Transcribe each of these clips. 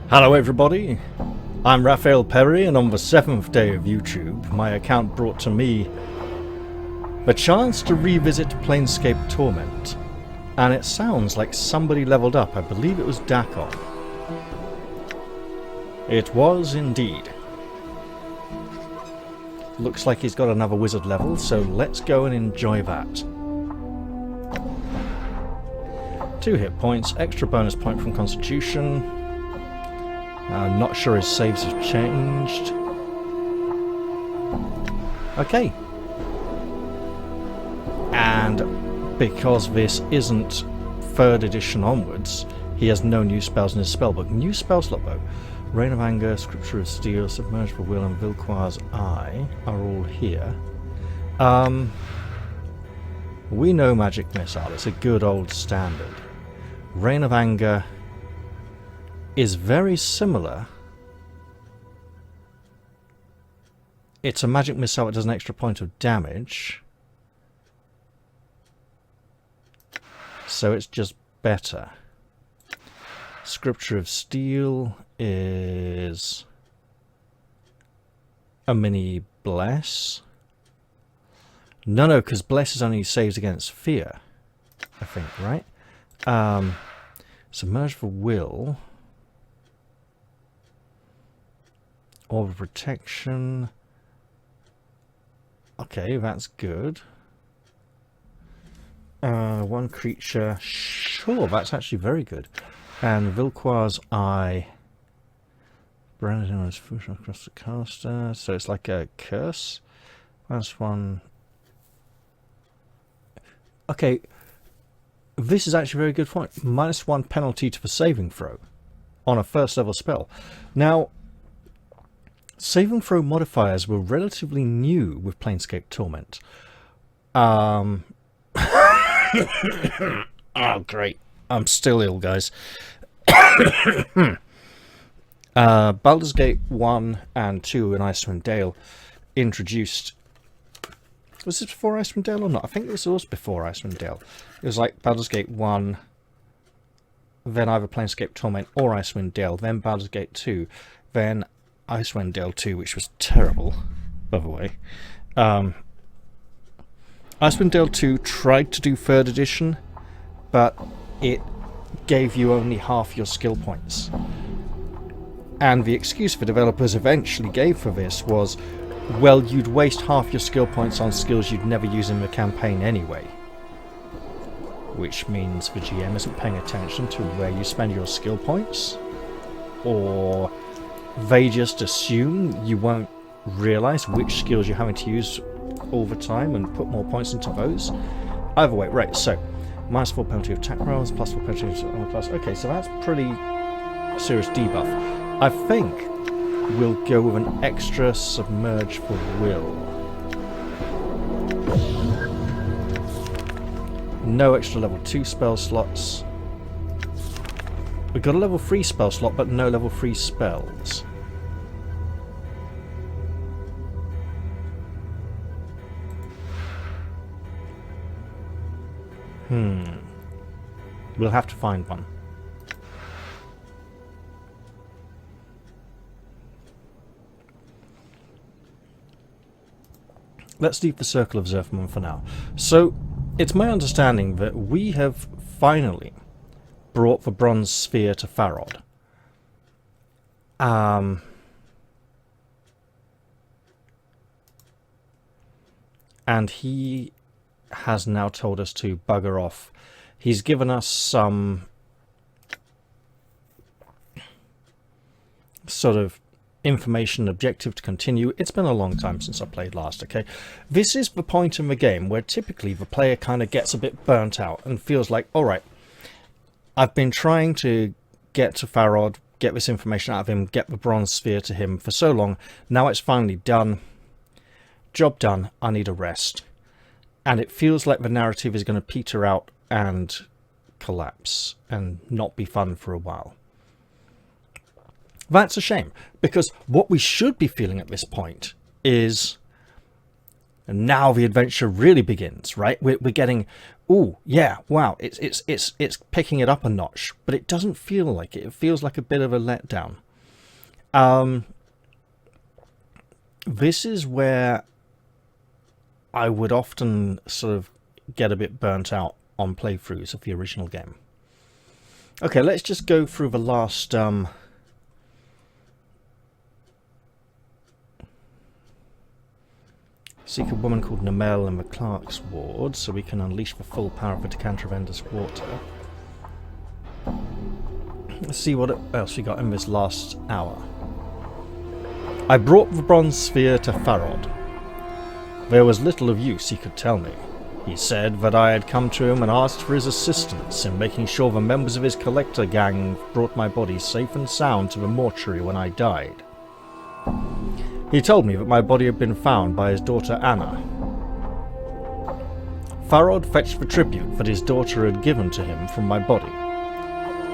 Hello everybody, I'm Raphael Perry, and on the 7th day of YouTube, my account brought to me the chance to revisit Planescape Torment, and it sounds like somebody leveled up. I believe it was dak'kon. It was indeed. Looks like he's got another wizard level, so let's go and enjoy that. 2 hit points, extra bonus point from Constitution. I'm not sure his saves have changed. Okay. And because this isn't 3rd edition onwards, he has no new spells in his spellbook. New spell slot though. Reign of Anger, Scripture of Steel, Submerge for Will, and Vilquar's Eye are all here. We know Magic Missile. It's a good old standard. Reign of Anger is very similar. It's a magic missile that does an extra point of damage, so it's just better. Scripture of Steel is a mini Bless. No, because Bless is only saves against fear, I think, right? Submerge for Will. Orb of Protection. Okay, that's good. 1 creature. Sure, that's actually very good. And Vilquar's Eye. Branded on his fusion across the caster. So it's like a curse. That's 1. Okay. This is actually a very good point. -1 penalty to the saving throw on a 1st level spell. Now, saving throw modifiers were relatively new with Planescape Torment. Oh, great. I'm still ill, guys. Baldur's Gate 1 and 2 in Icewind Dale introduced... Was this before Icewind Dale or not? I think this was before Icewind Dale. It was like Baldur's Gate 1, then either Planescape Torment or Icewind Dale, then Baldur's Gate 2, then Icewind Dale 2, which was terrible, by the way. Icewind Dale 2 tried to do 3rd edition, but it gave you only half your skill points. And the excuse the developers eventually gave for this was, well, you'd waste half your skill points on skills you'd never use in the campaign anyway. Which means the GM isn't paying attention to where you spend your skill points, or they just assume you won't realise which skills you're having to use all the time and put more points into those. Either way, right, so -4 penalty of attack rolls, +4 penalty of armor class. Okay, so that's pretty serious debuff. I think we'll go with an extra submerge for Will. No extra level 2 spell slots. We've got a level 3 spell slot, but no level 3 spells. We'll have to find one. Let's leave the Circle of Zerfman for now. So, it's my understanding that we have finally brought the Bronze Sphere to Farod. And he has now told us to bugger off. He's given us some sort of information objective to continue. It's been a long time since I played last, okay? This is the point in the game where typically the player kind of gets a bit burnt out and feels like, alright, I've been trying to get to Farod, get this information out of him, get the Bronze Sphere to him for so long, now it's finally done. Job done, I need a rest. And it feels like the narrative is going to peter out and collapse and not be fun for a while. That's a shame, because what we should be feeling at this point is now the adventure really begins, right? We're getting Ooh, yeah, wow, it's picking it up a notch, but it doesn't feel like it. It feels like a bit of a letdown. This is where I would often sort of get a bit burnt out on playthroughs of the original game. Okay, let's just go through the last seek a woman called Namel in the Clerk's Ward so we can unleash the full power of the decanter of endless water. Let's see what else we got in this last hour. I brought the bronze sphere to Farod. There was little of use he could tell me. He said that I had come to him and asked for his assistance in making sure the members of his collector gang brought my body safe and sound to the mortuary when I died. He told me that my body had been found by his daughter Anna. Farod fetched the tribute that his daughter had given to him from my body.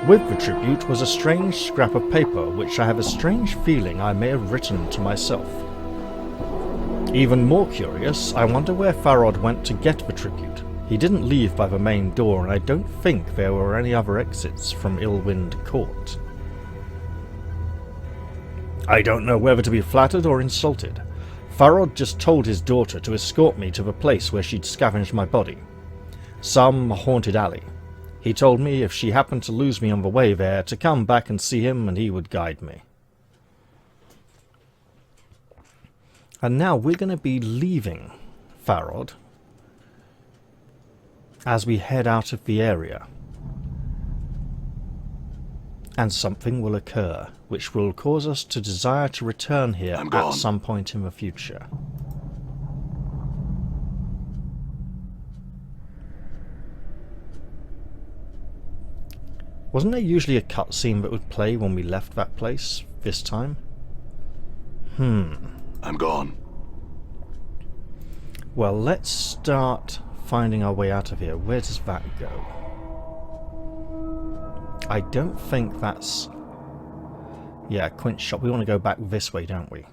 With the tribute was a strange scrap of paper which I have a strange feeling I may have written to myself. Even more curious, I wonder where Farod went to get the tribute. He didn't leave by the main door, and I don't think there were any other exits from Illwind Court. I don't know whether to be flattered or insulted. Farod just told his daughter to escort me to the place where she'd scavenged my body. Some haunted alley. He told me if she happened to lose me on the way there, to come back and see him and he would guide me. And now we're going to be leaving Farod as we head out of the area. And something will occur which will cause us to desire to return here at some point in the future. Wasn't there usually a cutscene that would play when we left that place this time? I'm gone. Well, let's start finding our way out of here. Where does that go? I don't think that's... Yeah, Quint's shop. We want to go back this way, don't we?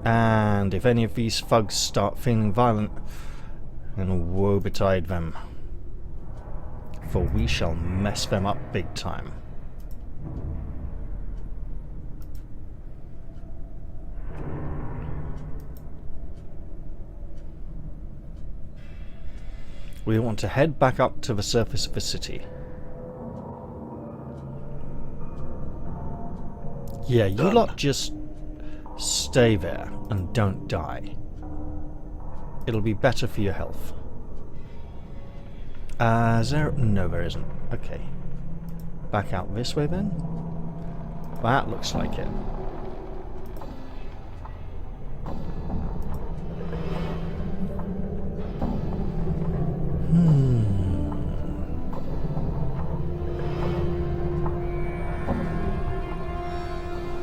And if any of these thugs start feeling violent, then woe betide them. For we shall mess them up big time. We want to head back up to the surface of the city. Yeah, you lot just stay there and don't die. It'll be better for your health. Is there... No, there isn't. Okay. Back out this way then? That looks like it.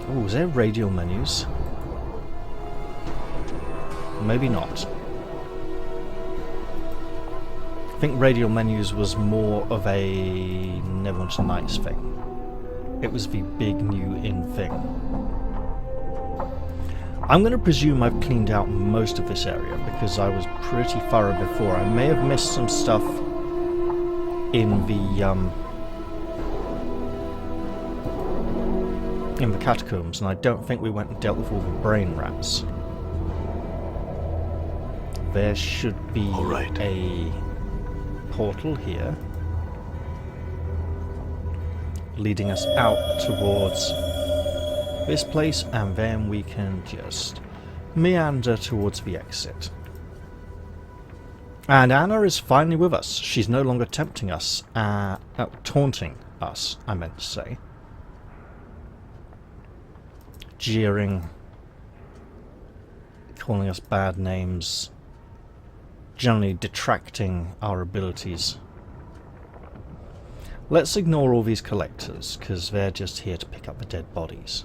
Oh, is there radial menus? Maybe not. I think radial menus was more of a Neverwinter Nights thing. It was the big new in thing. I'm going to presume I've cleaned out most of this area because I was pretty thorough before. I may have missed some stuff in the catacombs, and I don't think we went and dealt with all the brain rats. There should be a portal here leading us out towards this place, and then we can just meander towards the exit. And Anna is finally with us. She's no longer tempting us, taunting us, I meant to say. Jeering, calling us bad names, generally detracting our abilities. Let's ignore all these collectors, because they're just here to pick up the dead bodies.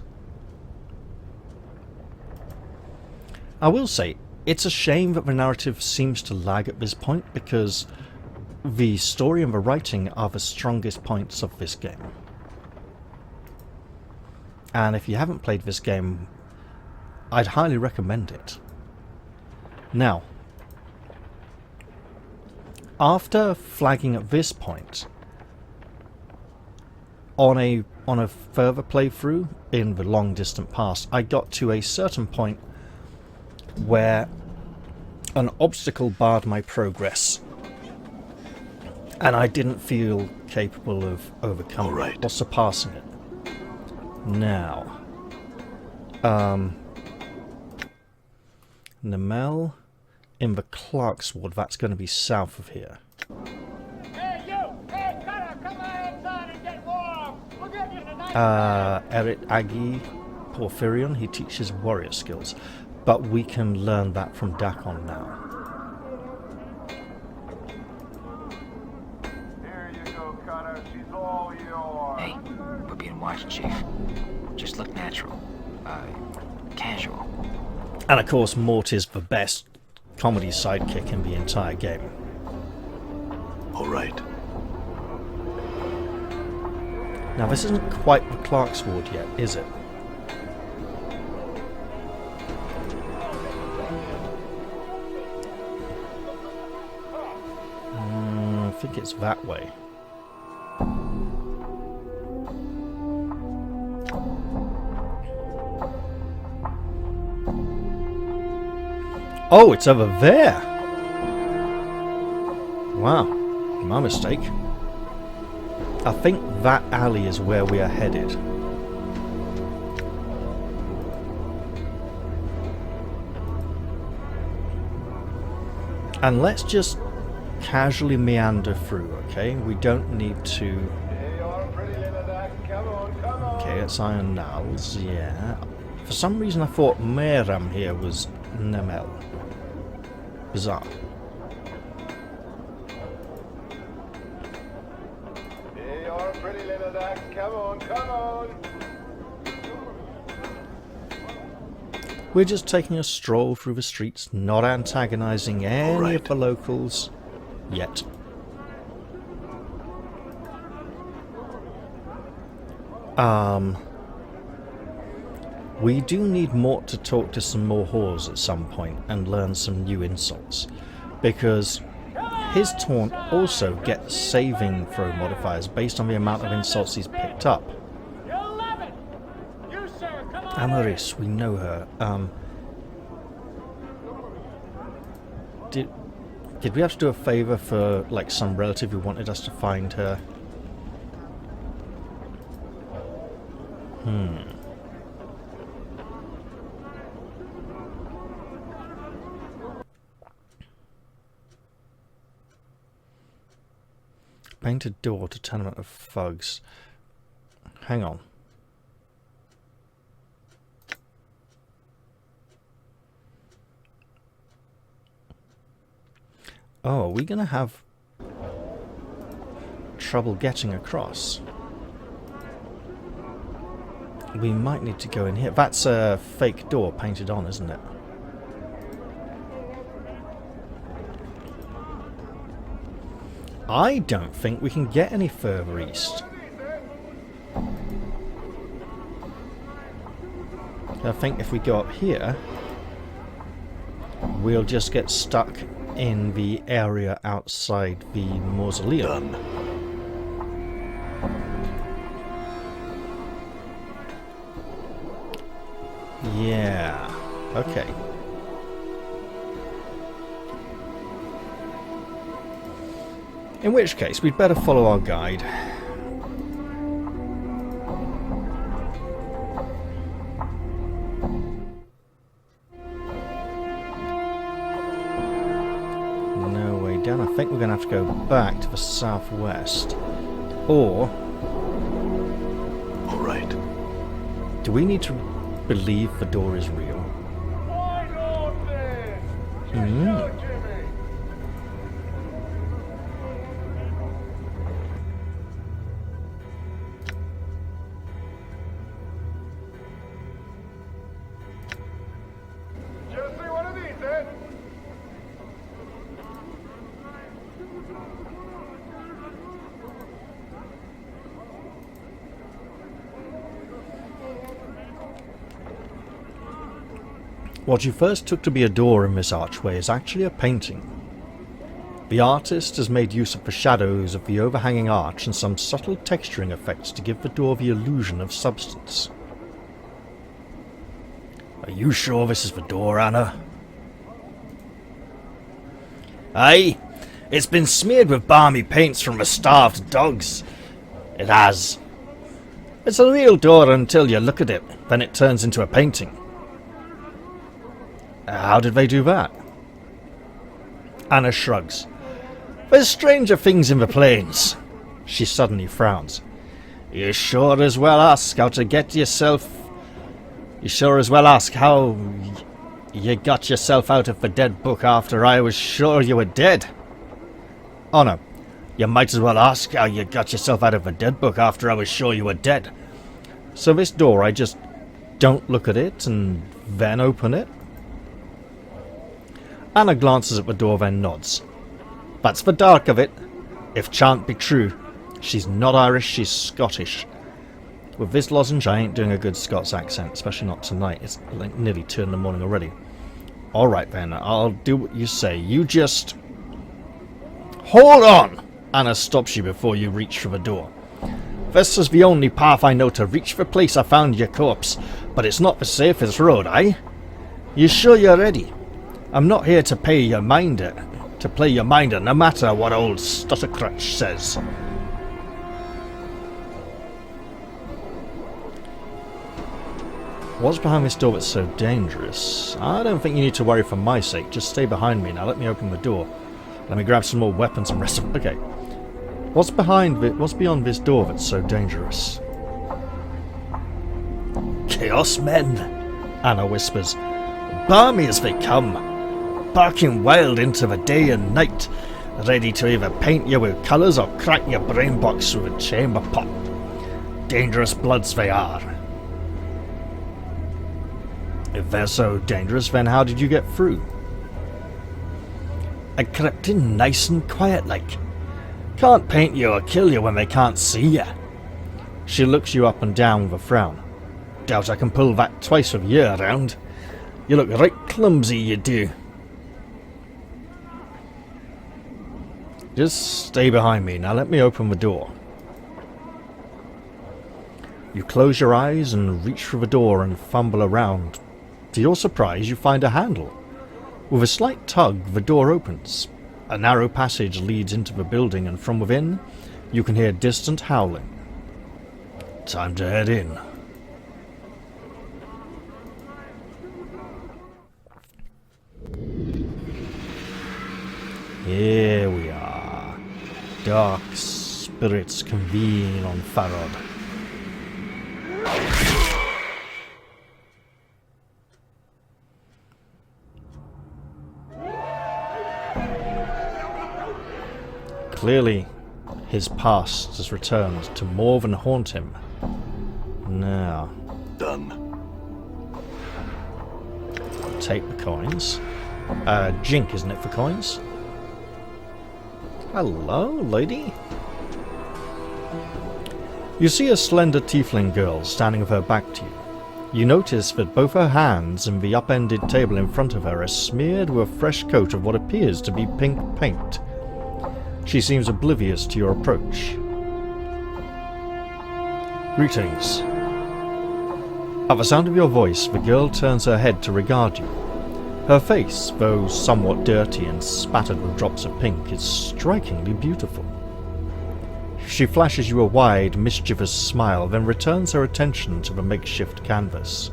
I will say, it's a shame that the narrative seems to lag at this point, because the story and the writing are the strongest points of this game. And if you haven't played this game, I'd highly recommend it. Now, after flagging at this point, on a further playthrough in the long distant past, I got to a certain point where an obstacle barred my progress, and I didn't feel capable of overcoming it or surpassing it. Now, Namel in the Clarksward, that's going to be south of here. Hey, you! Hey, Cutter, come on inside and get warm! We'll give you tonight. Eric Aggie Porphyrion, he teaches warrior skills, but we can learn that from dak'kon now. Here you go, Cutter. She's all yours. Hey, we're being watched, Chief. Just look natural. Casual. And of course, Mort is the best comedy sidekick in the entire game. Alright. Now, this isn't quite the Clarksward yet, is it? I think it's that way. Oh, it's over there! Wow, my mistake. I think that alley is where we are headed. And let's just casually meander through, okay? We don't need to... Okay, it's Iron Nals, yeah. For some reason I thought Meram here was Namel. Bizarre. We're just taking a stroll through the streets, not antagonizing any of the locals yet. We do need Mort to talk to some more whores at some point and learn some new insults, because his taunt also gets saving throw modifiers based on the amount of insults he's picked up. Amaris, we know her. Did we have to do a favour for like some relative who wanted us to find her? Painted door to Tenement of Thugs. Hang on. Oh, are we going to have trouble getting across? We might need to go in here. That's a fake door painted on, isn't it? I don't think we can get any further east. I think if we go up here, we'll just get stuck in the area outside the mausoleum. Done. Yeah. Okay. In which case, we'd better follow our guide. No way down. I think we're going to have to go back to the southwest. Or... Alright. do we need to believe the door is real? What you first took to be a door in this archway is actually a painting. The artist has made use of the shadows of the overhanging arch and some subtle texturing effects to give the door the illusion of substance. Are you sure this is the door, Anna? Aye, it's been smeared with balmy paints from the starved dogs. It has. It's a real door until you look at it, then it turns into a painting. How did they do that? Anna shrugs. There's stranger things in the plains. She suddenly frowns. You sure as well ask how to get yourself... You sure as well ask how you got yourself out of the dead book after I was sure you were dead. Oh no, you might as well ask how you got yourself out of the dead book after I was sure you were dead. So this door, I just don't look at it and then open it? Anna glances at the door, then nods. That's the dark of it. If chant be true, she's not Irish, she's Scottish. With this lozenge, I ain't doing a good Scots accent, especially not tonight. It's like nearly 2 in the morning already. Alright then, I'll do what you say. You just... Hold on! Anna stops you before you reach for the door. This is the only path I know to reach the place I found your corpse, but it's not the safest road, eh? You sure you're ready? I'm not here to play your minder, no matter what old Stuttercrutch says. What's behind this door that's so dangerous? I don't think you need to worry for my sake. Just stay behind me now. Let me open the door. Let me grab some more weapons and rest of... Okay. What's beyond this door that's so dangerous? Chaos men, Anna whispers. Balmy as they come, barking wild into the day and night, ready to either paint you with colours or crack your brain box with a chamber pot. Dangerous bloods they are. If they're so dangerous, then how did you get through? I crept in nice and quiet like. Can't paint you or kill you when they can't see you. She looks you up and down with a frown. Doubt I can pull that twice with you around. You look right clumsy, you do. Just stay behind me. Now let me open the door. You close your eyes and reach for the door and fumble around. To your surprise, you find a handle. With a slight tug, the door opens. A narrow passage leads into the building, and from within, you can hear distant howling. Time to head in. Here we are. Dark spirits convene on Farod. Clearly, his past has returned to more than haunt him. Now... Done. Take the coins. Jink, isn't it, for coins? Hello, lady? You see a slender tiefling girl standing with her back to you. You notice that both her hands and the upended table in front of her are smeared with a fresh coat of what appears to be pink paint. She seems oblivious to your approach. Greetings. At the sound of your voice, the girl turns her head to regard you. Her face, though somewhat dirty and spattered with drops of pink, is strikingly beautiful. She flashes you a wide, mischievous smile, then returns her attention to the makeshift canvas.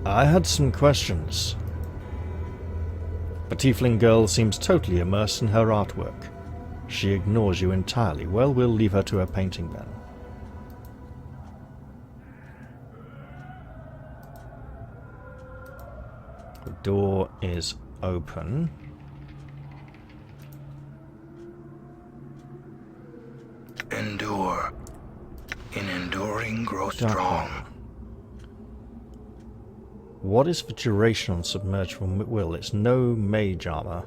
I had some questions. The tiefling girl seems totally immersed in her artwork. She ignores you entirely. Well, we'll leave her to her painting then. The door is open. Endure. In enduring, grow dak'kon. strong. What is the duration on submergible will? It's no mage armor.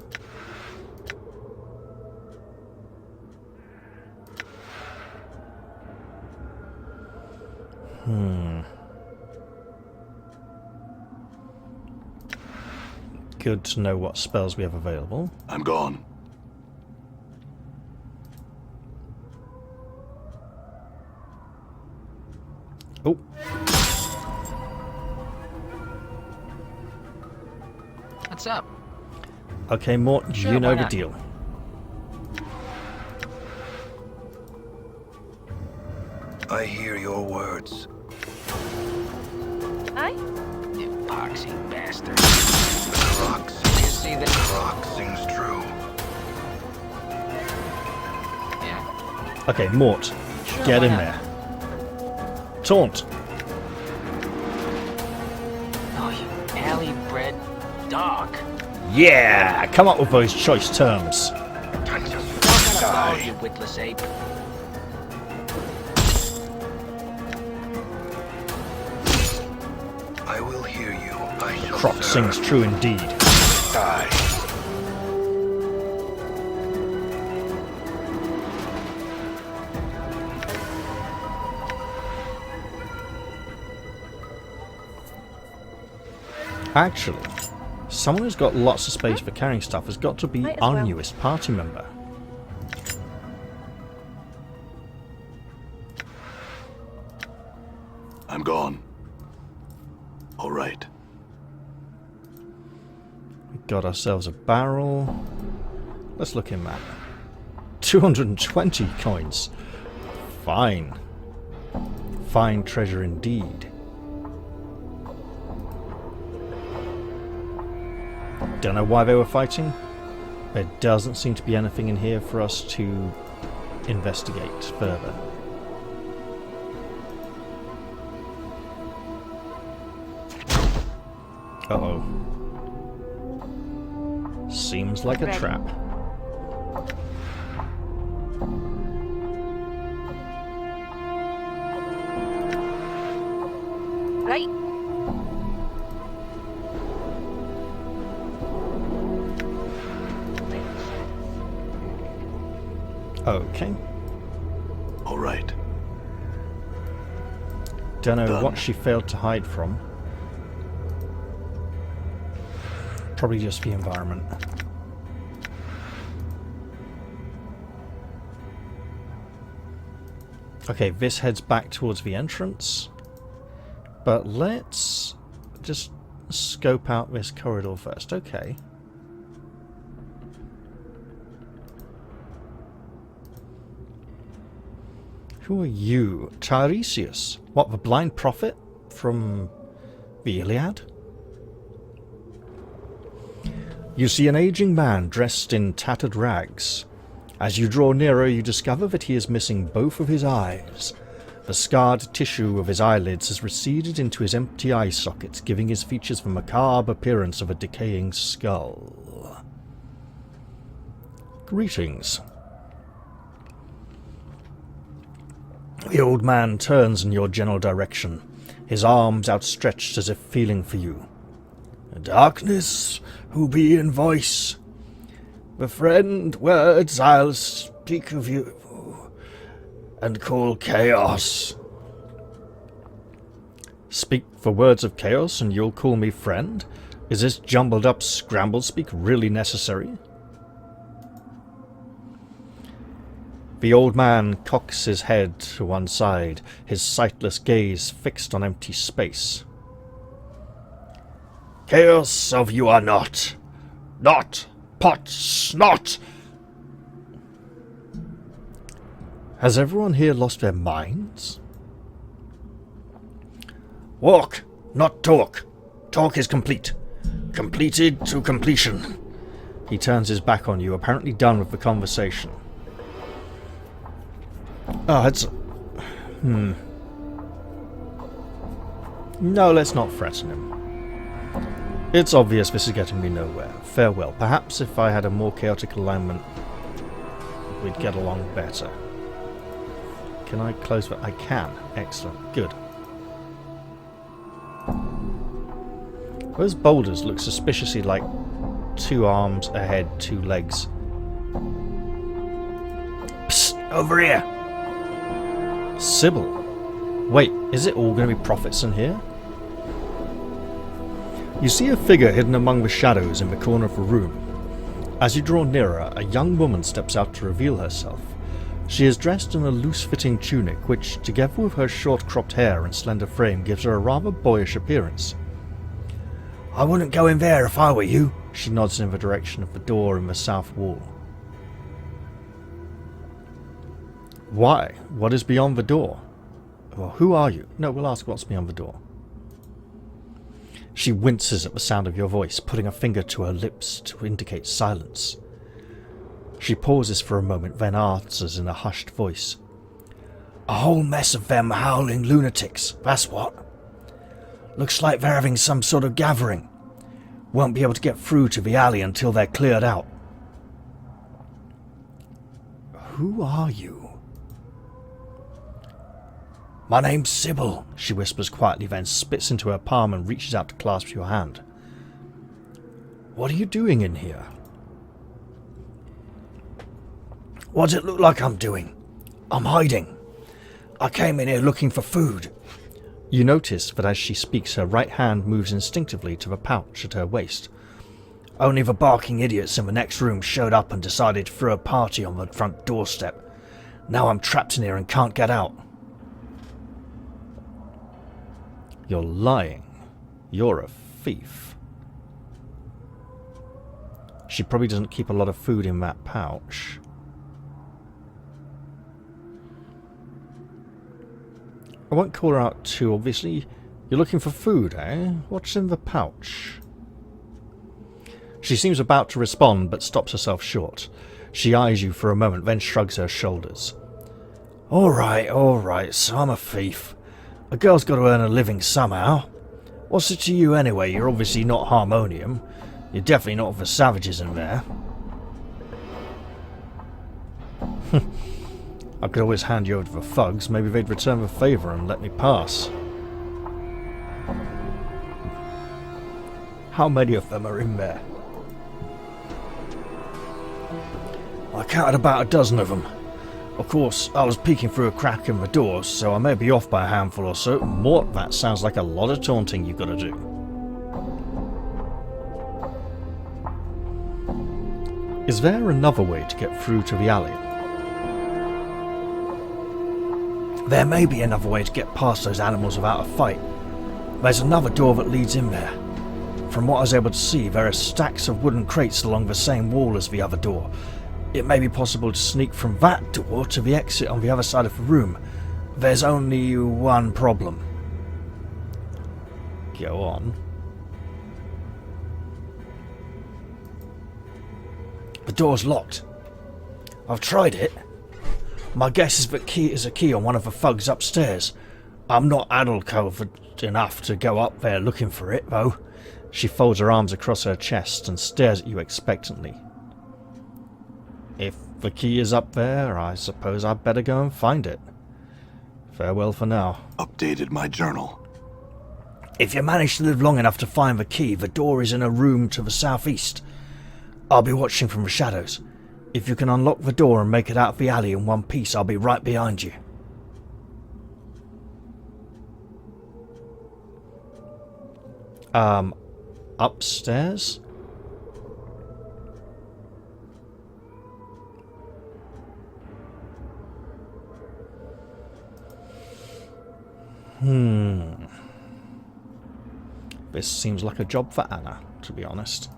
Good to know what spells we have available. I'm gone. Oh. What's up? Okay, Mort, Sure, you know why the not? deal. I hear your words. Aye? Epoxy bastard. The croc You see that? sings true. Yeah. Okay, Mort, Sure, get why in not? there. Taunt. Oh, you alley-bred dog. Yeah! Come up with those choice terms. Time to What kind of die. bone, you witless ape? I will hear you. I shall Croc serve. sings true indeed. Die. Actually, someone who's got lots of space for carrying stuff has got to be Might as our well. newest party member. I'm gone. All right. Got ourselves a barrel. Let's look in that. 220 coins. Fine. Fine treasure indeed. Don't know why they were fighting. There doesn't seem to be anything in here for us to investigate further. Uh-oh. Seems like a Ready. trap. Right? Okay. All right. Don't know Done. what she failed to hide from. Probably just the environment. Okay, this heads back towards the entrance. But let's just scope out this corridor first. Okay. Who are you? Tiresias? What, the blind prophet from the Iliad? You see an aging man dressed in tattered rags. As you draw nearer, you discover that he is missing both of his eyes. The scarred tissue of his eyelids has receded into his empty eye sockets, giving his features the macabre appearance of a decaying skull. Greetings. The old man turns in your general direction, his arms outstretched as if feeling for you. Darkness, who be in voice, befriend words I'll speak of you, and call chaos. Speak for words of chaos and you'll call me friend? Is this jumbled up scramble speak really necessary? The old man cocks his head to one side, his sightless gaze fixed on empty space. Chaos of you are not. Not pot snot. Has everyone here lost their minds? Walk, not talk. Talk is complete. Completed to completion. He turns his back on you, apparently done with the conversation. Oh, it's... No, let's not threaten him. It's obvious this is getting me nowhere. Farewell. Perhaps if I had a more chaotic alignment, we'd get along better. Can I close that? I can. Excellent. Good. Those boulders look suspiciously like 2 arms, a head, 2 legs. Psst! Over here! Sybil. Wait, is it all going to be prophets in here? You see a figure hidden among the shadows in the corner of the room. As you draw nearer, a young woman steps out to reveal herself. She is dressed in a loose-fitting tunic which, together with her short-cropped hair and slender frame, gives her a rather boyish appearance. "I wouldn't go in there if I were you," she nods in the direction of the door in the south wall. "Why? What is beyond the door?" "Well, who are you?" "No, we'll ask what's beyond the door." She winces at the sound of your voice, putting a finger to her lips to indicate silence. She pauses for a moment, then answers in a hushed voice. "A whole mess of them howling lunatics, that's what. Looks like they're having some sort of gathering. Won't be able to get through to the alley until they're cleared out." "Who are you?" "My name's Sybil," she whispers quietly, then spits into her palm and reaches out to clasp your hand. "What are you doing in here?" "What does it look like I'm doing? I'm hiding. I came in here looking for food." You notice that as she speaks, her right hand moves instinctively to the pouch at her waist. "Only the barking idiots in the next room showed up and decided to throw a party on the front doorstep. Now I'm trapped in here and can't get out." "You're lying. You're a thief." She probably doesn't keep a lot of food in that pouch. I won't call her out too obviously. You're looking for food, eh? What's in the pouch? She seems about to respond, but stops herself short. She eyes you for a moment, then shrugs her shoulders. All right, so I'm a thief. A girl's got to earn a living somehow. What's it to you anyway? You're obviously not Harmonium. You're definitely not of the savages in there." "I could always hand you over to the thugs. Maybe they'd return the favour and let me pass." "How many of them are in there?" "I counted about a dozen of them. Of course, I was peeking through a crack in the door, so I may be off by a handful or so. Mort, that sounds like a lot of taunting you've got to do." "Is there another way to get through to the alley?" "There may be another way to get past those animals without a fight. There's another door that leads in there. From what I was able to see, there are stacks of wooden crates along the same wall as the other door. It may be possible to sneak from that door to the exit on the other side of the room. There's only one problem." "Go on." "The door's locked. I've tried it. My guess is that key is a key on one of the thugs upstairs. I'm not adult-covered enough to go up there looking for it, though." She folds her arms across her chest and stares at you expectantly. "If the key is up there, I suppose I'd better go and find it. Farewell for now." Updated my journal. "If you manage to live long enough to find the key, the door is in a room to the southeast. I'll be watching from the shadows. If you can unlock the door and make it out of the alley in one piece, I'll be right behind you." Upstairs? This seems like a job for Anna, to be honest.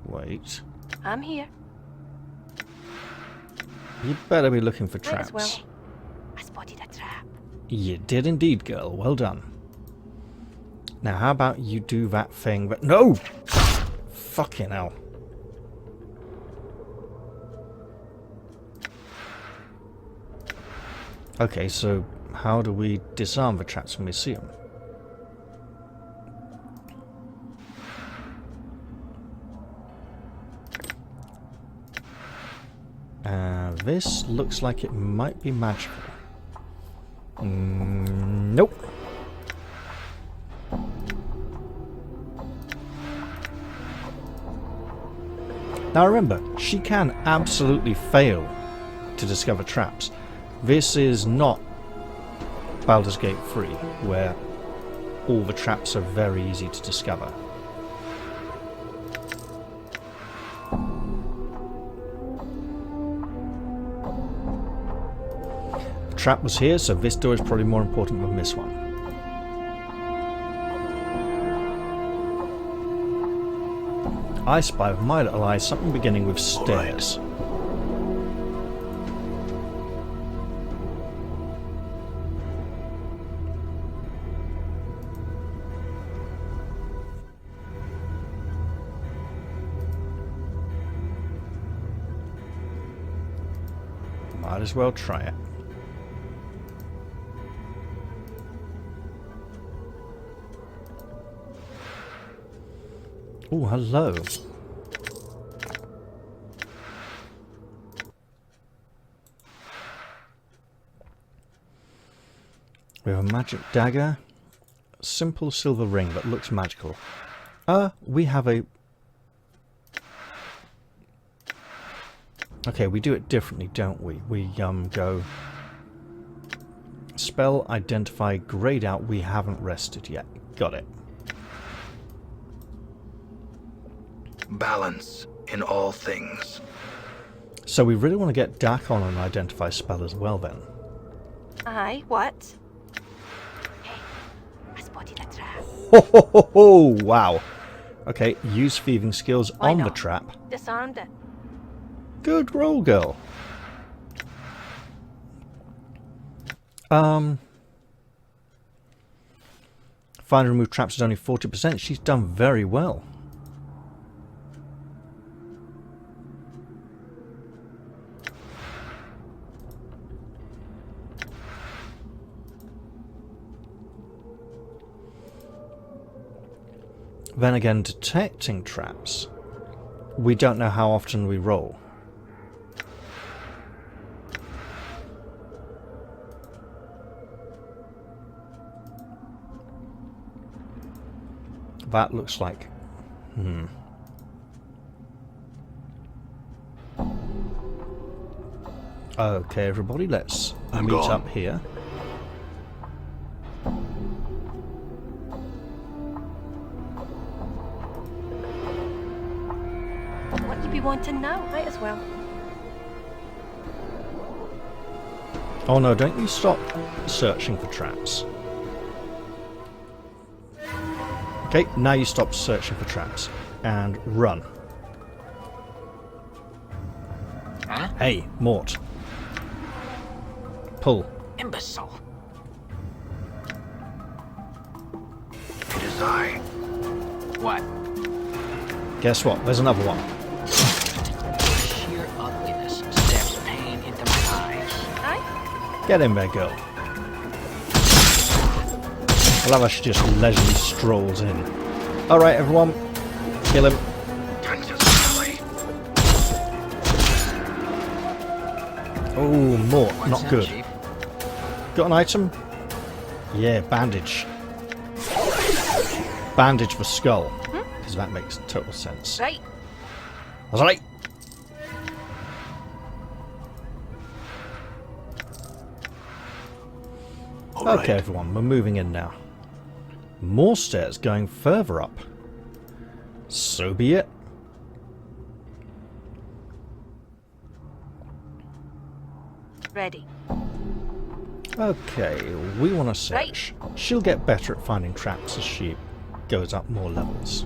Wait. I'm here. You better be looking for Might as traps. well. I spotted a trap. You did indeed, girl. Well done. Now, how about you do that thing that... No! Fucking hell. Okay, so how do we disarm the traps when we see them? This looks like it might be magical. Nope. Now remember, she can absolutely fail to discover traps. This is not Baldur's Gate 3, where all the traps are very easy to discover. The trap was here, so this door is probably more important than this one. I spy with my little eyes something beginning with stairs. Might as well try it. Oh, hello. We have a magic dagger, a simple silver ring that looks magical. We have a... Okay, we do it differently, don't we? We go... Spell, identify, grayed out, we haven't rested yet. Got it. Balance in all things. So we really want to get dak'kon and identify spell as well then. Aye, what? Hey, I spotted a trap. Ho ho ho ho! Wow. Okay, use thieving skills Why on the not? trap. Disarmed it. Good roll, girl. Find and remove traps is only 40%. She's done very well. Then again, detecting traps. We don't know how often we roll. That looks like... Okay, everybody, let's I'm meet gone. up here. What you be wanting now? Might as well. Oh no, don't you stop searching for traps. Okay, now you stop searching for traps. And run. Huh? Hey, Mort. Pull. Imbecile. It is I. What? Guess what? There's another one. Sheer ugliness stabs pain into my eyes. Aye? Get in there, girl. I love how she just leisurely strolls in. Alright, everyone. Kill him. Time to silly. Oh, Mort. What's Not up, good. Chief? Got an item? Yeah, bandage. Bandage for skull. Because that makes total sense. Right. That's right. All right. Okay, everyone, we're moving in now. More stairs going further up. So be it. Ready. Okay, we want to search. She'll get better at finding traps as she goes up more levels.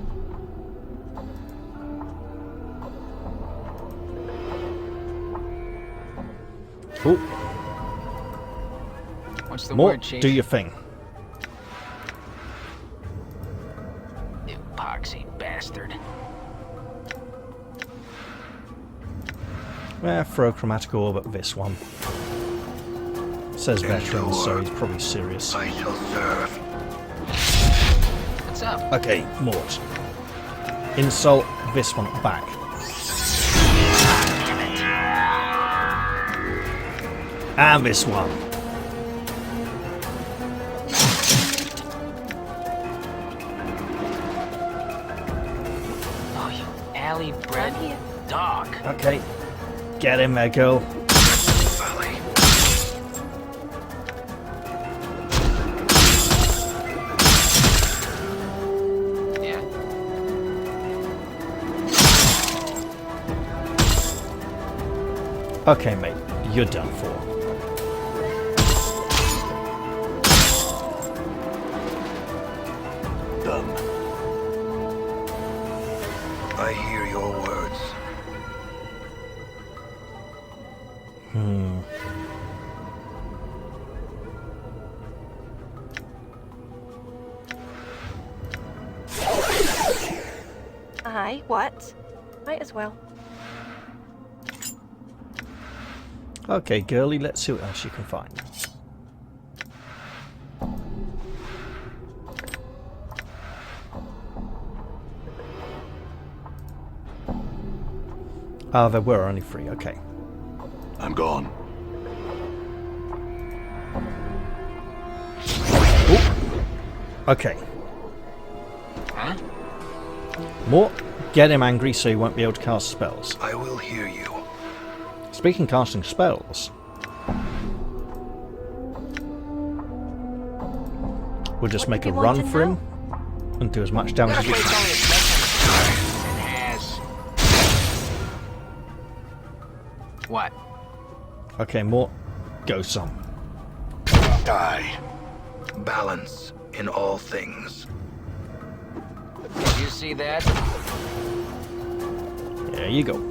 Oh, What's the Mort, word, Chief? do your thing. Epoxy bastard. Throw chromatic orb at this one. Says veteran, so he's probably serious. I shall serve. What's up? Okay, Mort. Insult this one back. And this one. Oh, you alley-bred I'm here. dog. Okay, get in there, girl. Valley. Okay, mate, you're done for. Done. I hear your words. Aye, what? Might as well. Okay, girlie, let's see what else you can find. Ah, there were only 3, okay. I'm gone. Okay. Huh? Mort, get him angry so he won't be able to cast spells. I will hear you. Speaking of casting spells, we'll just make a you run want to for him know? and do as much damage as This we place can. only has it has. What? Okay, Mort, go some. Die. Balance in all things. Did you see that? There you go.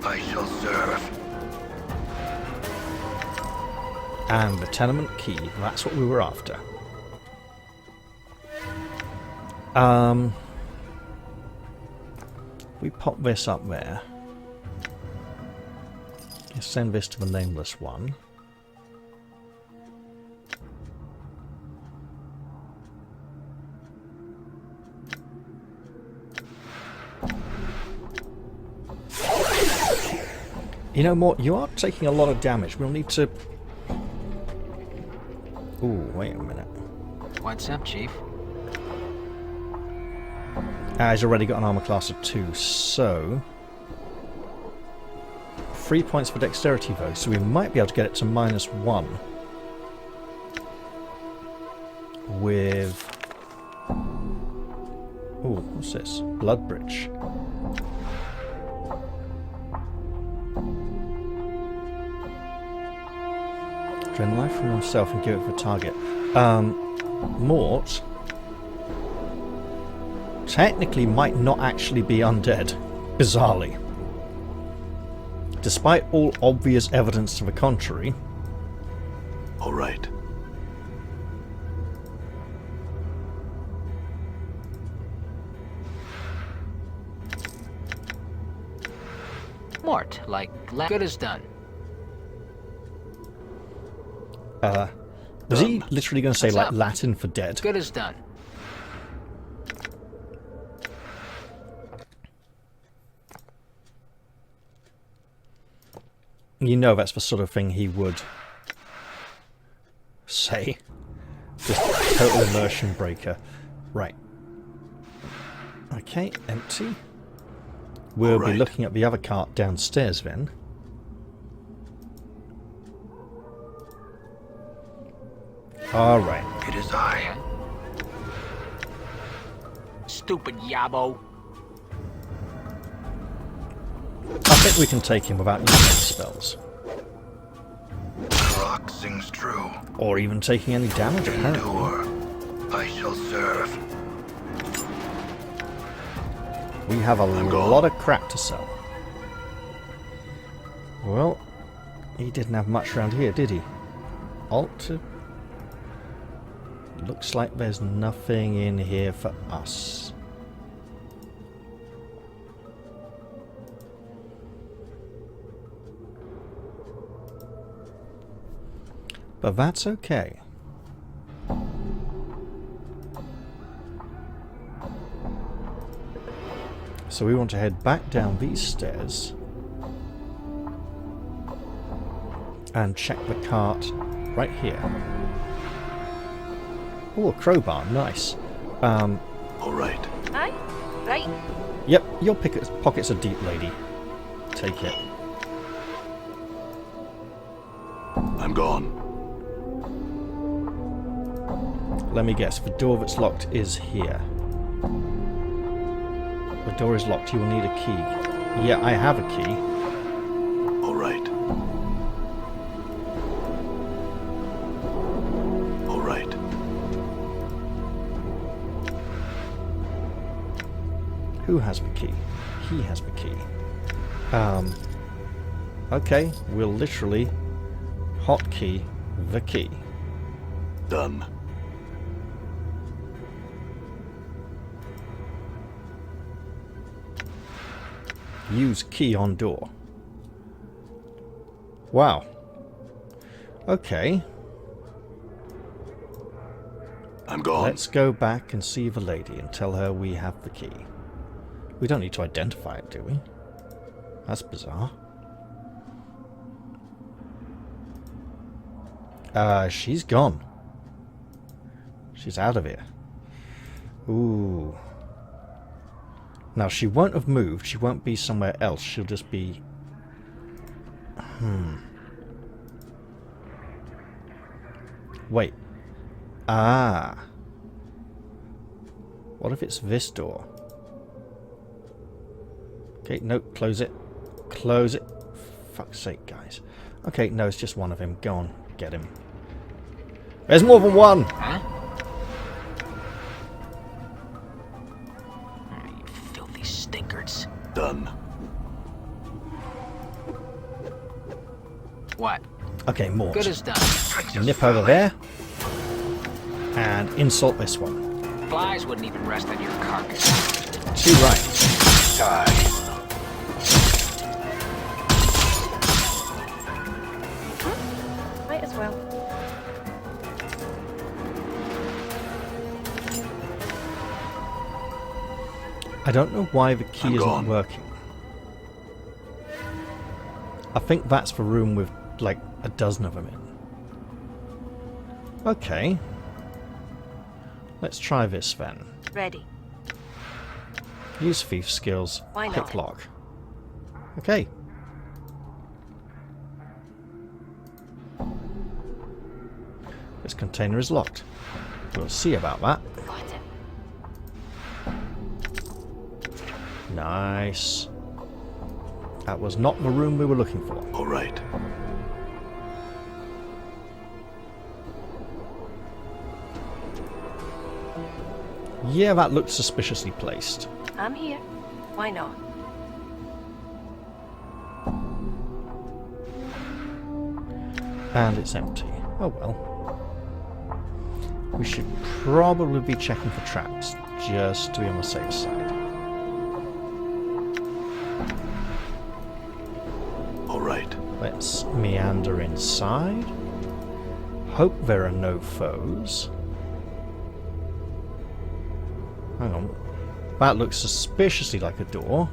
I shall serve. And the tenement key, that's what we were after. We pop this up there. Let's send this to the nameless one. You know, Mort, you are taking a lot of damage. We'll need to... Ooh, wait a minute. What's up, Chief? He's already got an armor class of 2, so... 3 points for dexterity, though, so we might be able to get it to -1. With... Ooh, what's this? Blood Bridge. Drain life from himself and give it for target. Mort technically might not actually be undead, bizarrely. Despite all obvious evidence to the contrary. All right. Mort, like, good as done. Was he literally going to say What's like up? Latin for dead? Good as done. You know that's the sort of thing he would say. Just total immersion breaker. Right. Okay, empty. We'll be Alright. looking at the other cart downstairs then. Alright. It is I. Stupid yabo. I think we can take him without using any spells. The rock sings true. Or even taking any damage, apparently. Endure. I shall serve. We have a lot of crap to sell. Well, he didn't have much around here, did he? Alter. Looks like there's nothing in here for us. But that's okay. So we want to head back down these stairs and check the cart right here. Oh, a crowbar, nice. All right. Aye? Right. Yep, your pockets are deep, lady. Take it. I'm gone. Let me guess, the door that's locked is here. The door is locked, you will need a key. Yeah, I have a key. All right. Who has the key? He has the key. Okay, we'll literally hotkey the key. Done. Use key on door. Wow. Okay. I'm gone. Let's go back and see the lady and tell her we have the key. We don't need to identify it, do we? That's bizarre. She's gone. She's out of here. Ooh. Now, she won't have moved. She won't be somewhere else. She'll just be... Wait. Ah. What if it's this door? Okay, no, close it. Close it. Fuck's sake, guys. Okay, no, it's just one of him. Go on, get him. There's more than one! Huh? You filthy stinkards. Done. What? Okay, more. Good as done. Nip over there. And insult this one. Flies wouldn't even rest on your carcass. Too right. Die. Might as well. I don't know why the key I'm isn't gone. working. I think that's the room with like a dozen of them in. Okay. Let's try this then. Ready. Use thief skills. Why not? Pick lock. Okay. This container is locked. We'll see about that. Got it. Nice. That was not the room we were looking for. All right. Yeah, that looked suspiciously placed. I'm here. Why not? And it's empty. Oh well. We should probably be checking for traps, just to be on the safe side. All right. Let's meander inside. Hope there are no foes. Hang on. That looks suspiciously like a door.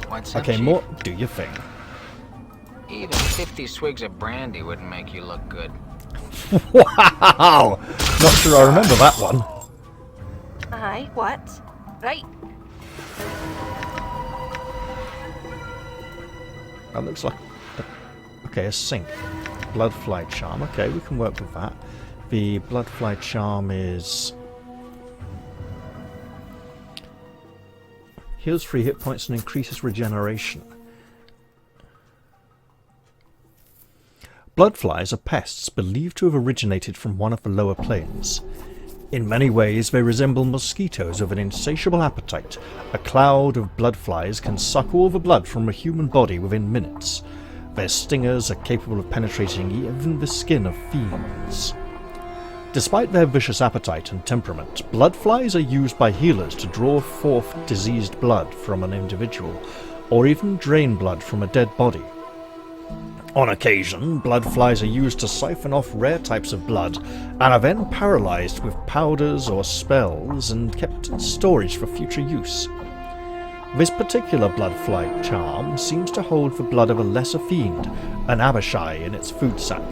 What's up, Okay, Chief? more. Do your thing. Even 50 swigs of brandy wouldn't make you look good. Wow! Not sure I remember that one. Aye, what? Right. That looks like... Okay, a sink. Bloodfly charm. Okay, we can work with that. The Bloodfly charm is... Heals 3 hit points and increases regeneration. Bloodflies are pests believed to have originated from one of the lower planes. In many ways, they resemble mosquitoes with an insatiable appetite. A cloud of bloodflies can suck all the blood from a human body within minutes. Their stingers are capable of penetrating even the skin of fiends. Despite their vicious appetite and temperament, bloodflies are used by healers to draw forth diseased blood from an individual, or even drain blood from a dead body. On occasion, bloodflies are used to siphon off rare types of blood, and are then paralyzed with powders or spells and kept in storage for future use. This particular bloodfly charm seems to hold the blood of a lesser fiend, an Abishai, in its food sac.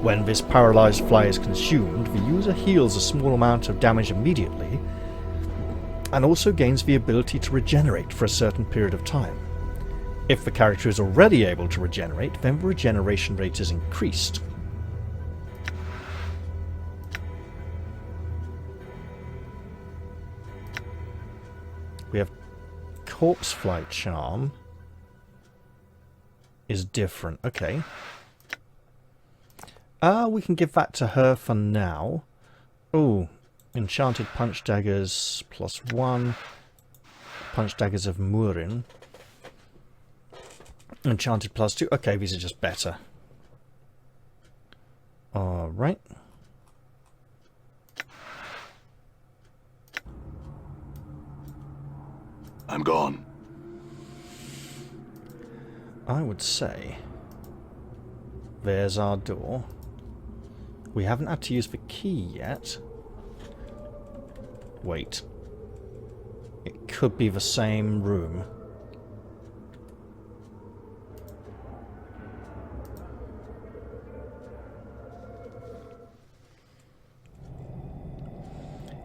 When this paralyzed fly is consumed, the user heals a small amount of damage immediately, and also gains the ability to regenerate for a certain period of time. If the character is already able to regenerate, then the regeneration rate is increased. We have Corpsefly charm is different. Okay. We can give that to her for now. Ooh, enchanted punch daggers +1. Punch daggers of Murin. Enchanted +2. Okay, these are just better. Alright. I'm gone. I would say there's our door. We haven't had to use the key yet. Wait. It could be the same room.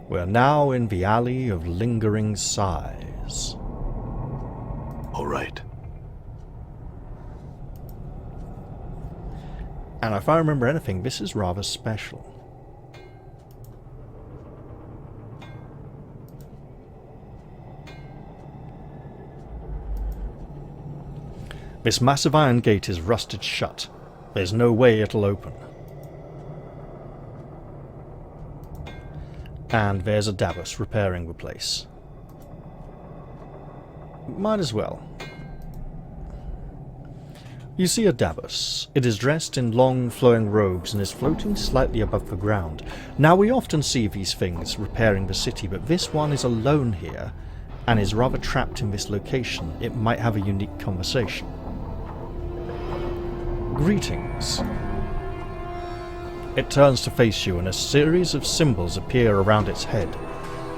We're now in the Alley of Lingering Sighs. All right. And if I remember anything, this is rather special. This massive iron gate is rusted shut. There's no way it'll open. And there's a Davos repairing the place. Might as well. You see a Davos. It is dressed in long flowing robes and is floating slightly above the ground. Now we often see these things repairing the city, but this one is alone here and is rather trapped in this location. It might have a unique conversation. Greetings. It turns to face you and a series of symbols appear around its head.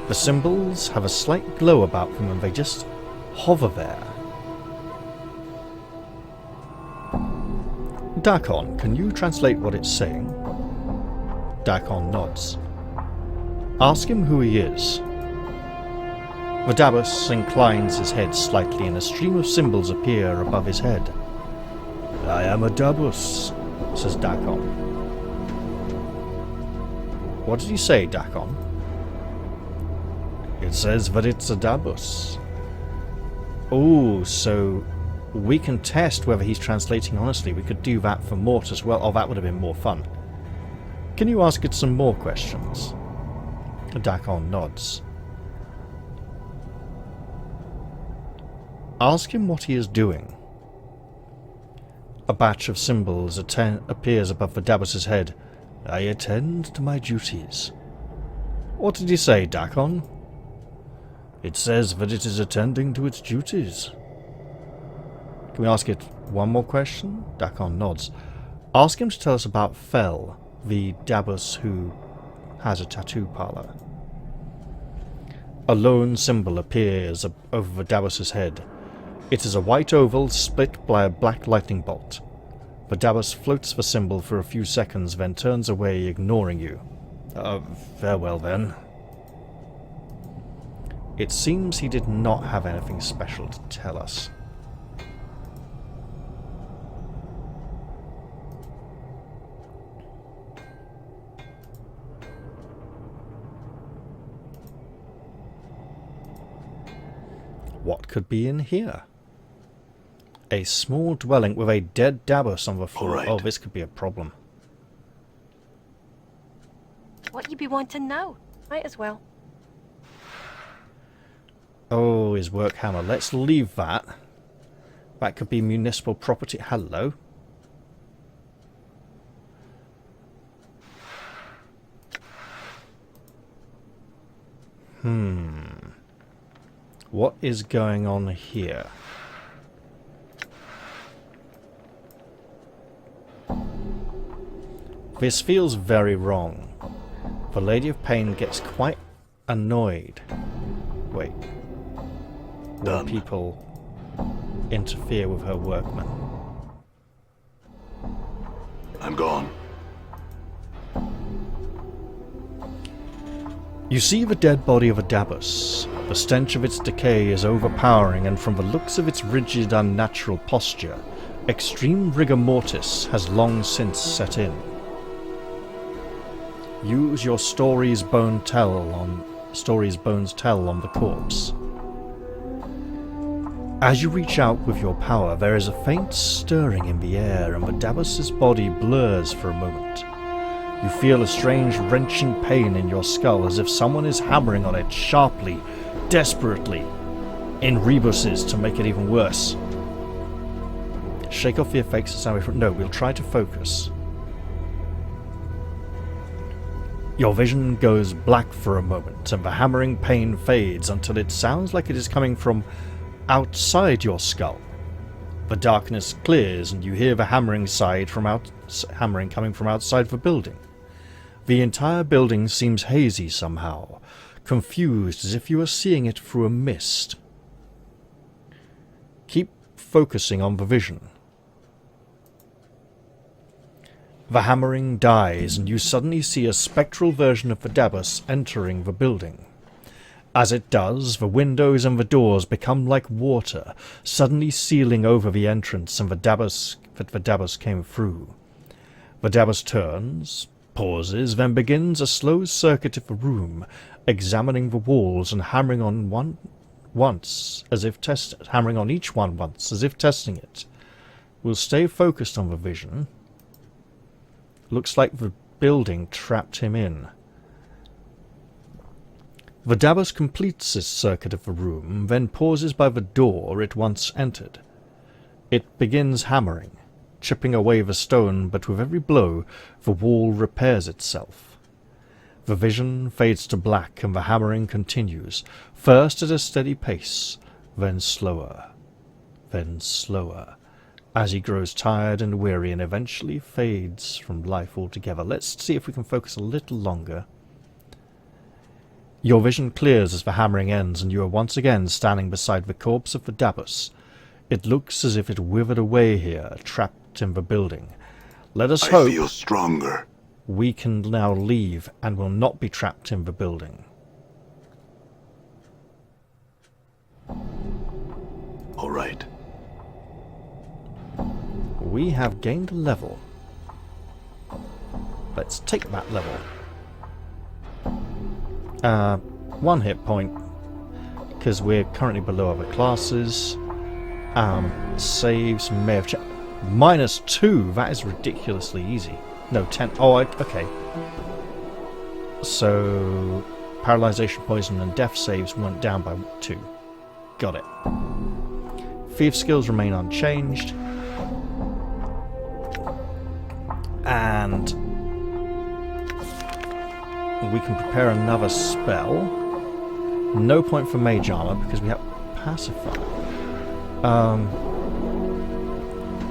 The symbols have a slight glow about them and they just hover there. Dak'kon, can you translate what it's saying? Dak'kon nods. Ask him who he is. The Davos inclines his head slightly and a stream of symbols appear above his head. I am a Davos, says Dak'kon. What did you say, Dak'kon? It says that it's a Davos. Oh, so we can test whether he's translating honestly. We could do that for Mort as well. Oh, that would have been more fun. Can you ask it some more questions? Dak'kon nods. Ask him what he is doing. A batch of symbols appears above the Davos's head. I attend to my duties. What did you say, Dak'kon? It says that it is attending to its duties. Can we ask it one more question? Dak'kon nods. Ask him to tell us about Fel, the Davos who has a tattoo parlor. A lone symbol appears over the Davos's head. It is a white oval split by a black lightning bolt. The Davos floats the symbol for a few seconds, then turns away, ignoring you. Farewell then. It seems he did not have anything special to tell us. What could be in here? A small dwelling with a dead Davos on the floor. Right. Oh, this could be a problem. What you be wanting now? Might as well. Oh, his work hammer. Let's leave that. That could be municipal property. Hello. What is going on here? This feels very wrong. The Lady of Pain gets quite annoyed. Wait. When people interfere with her workmen. I'm gone. You see the dead body of a Davos. The stench of its decay is overpowering, and from the looks of its rigid, unnatural posture, extreme rigor mortis has long since set in. Use your story's bones tell on the corpse. As you reach out with your power, there is a faint stirring in the air, and the Davos's body blurs for a moment. You feel a strange wrenching pain in your skull as if someone is hammering on it sharply, desperately, in rebuses to make it even worse. Shake off the effects of sound. No, we'll try to focus. Your vision goes black for a moment, and the hammering pain fades until it sounds like it is coming from outside your skull. The darkness clears, and you hear the hammering coming from outside the building. The entire building seems hazy somehow, confused as if you are seeing it through a mist. Keep focusing on the vision. The hammering dies, and you suddenly see a spectral version of the Dabus entering the building. As it does, the windows and the doors become like water, suddenly sealing over the entrance and the Dabus came through. The Dabus turns, pauses, then begins a slow circuit of the room, examining the walls and hammering on each one once, as if testing it. We'll stay focused on the vision. Looks like the building trapped him in. The Dabus completes this circuit of the room, then pauses by the door it once entered. It begins hammering, chipping away the stone, but with every blow the wall repairs itself. The vision fades to black and the hammering continues, first at a steady pace, then slower, as he grows tired and weary and eventually fades from life altogether. Let's see if we can focus a little longer. Your vision clears as the hammering ends, and you are once again standing beside the corpse of the Dabus. It looks as if it withered away here, trapped in the building. Let us hope I feel stronger. we can now leave and will not be trapped in the building. All right. We have gained a level. Let's take that level. 1 hit point, because we're currently below other classes. Saves may have changed. -2, that is ridiculously easy. No, 10. Oh, okay. So, paralyzation, poison, and death saves went down by 2. Got it. Thief skills remain unchanged. And we can prepare another spell. No point for mage armor because we have pacify.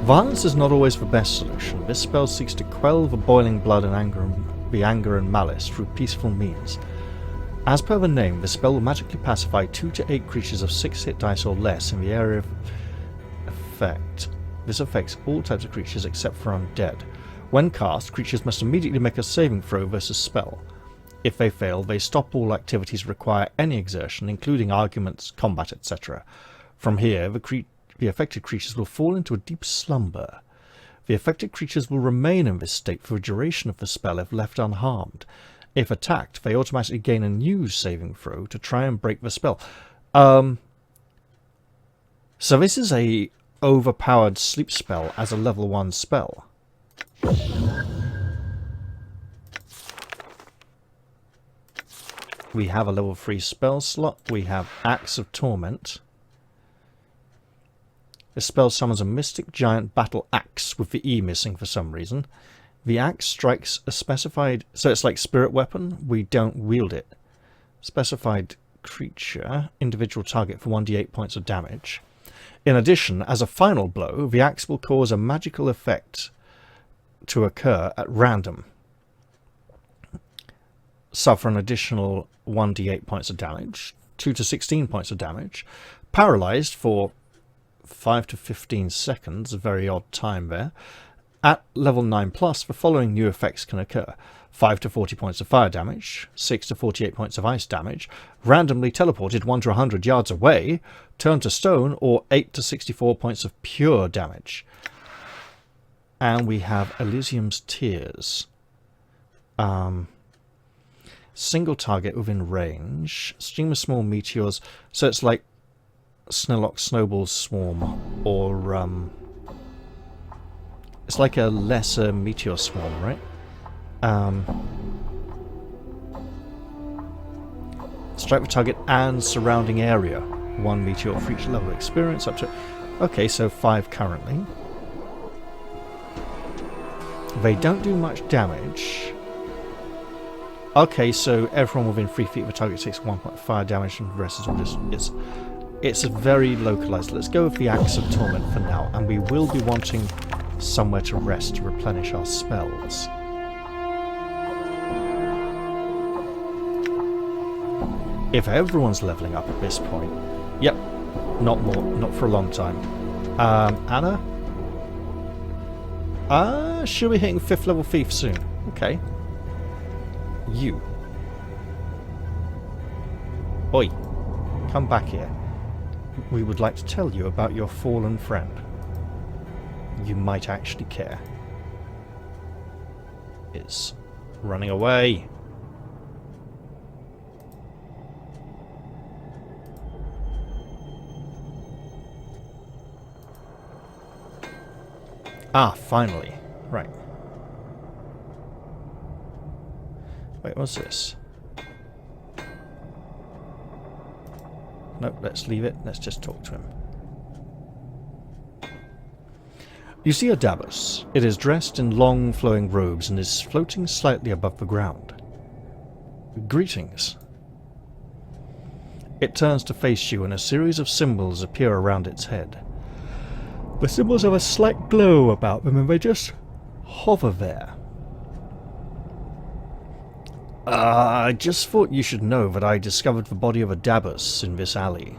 Violence is not always the best solution. This spell seeks to quell the boiling blood and anger and malice through peaceful means. As per the name, the spell will magically pacify 2 to 8 creatures of 6 hit dice or less in the area of effect. This affects all types of creatures except for undead. When cast, creatures must immediately make a saving throw versus spell. If they fail, they stop all activities require any exertion, including arguments, combat, etc. From here, the affected creatures will fall into a deep slumber. The affected creatures will remain in this state for the duration of the spell if left unharmed. If attacked, they automatically gain a new saving throw to try and break the spell. So this is a overpowered sleep spell as a level 1 spell. We have a level 3 spell slot. We have Axe of Torment. This spell summons a mystic giant battle axe with the E missing for some reason. The axe strikes a specified... So it's like spirit weapon. We don't wield it. Specified creature. Individual target for 1d8 points of damage. In addition, as a final blow, the axe will cause a magical effect to occur at random. Suffer an additional 1d8 points of damage. 2 to 16 points of damage. Paralyzed for 5 to 15 seconds, a very odd time there. At level 9+, the following new effects can occur. 5 to 40 points of fire damage, 6 to 48 points of ice damage, randomly teleported 1 to 100 yards away, turned to stone, or 8 to 64 points of pure damage. And we have Elysium's Tears. Single target within range, stream of small meteors, so it's like Snillock Snowball's Swarm, or it's like a lesser meteor swarm, right? Strike the target and surrounding area. 1 meteor for each level of experience up to... Okay, so 5 currently. They don't do much damage. Okay, so everyone within 3 feet of the target takes 1.5 damage and the rest is all just... It's very localized. Let's go with the Axe of Torment for now, and we will be wanting somewhere to rest to replenish our spells. If everyone's leveling up at this point... Yep, not for a long time. Anna? She'll be hitting 5th level thief soon. Okay. You. Oi. Come back here. We would like to tell you about your fallen friend. You might actually care. It's running away. Ah, finally. Right. Wait, what's this? Nope, let's leave it. Let's just talk to him. You see a Dabus. It is dressed in long flowing robes and is floating slightly above the ground. Greetings. It turns to face you and a series of symbols appear around its head. The symbols have a slight glow about them and they just hover there. I just thought you should know that I discovered the body of a Dabus in this alley.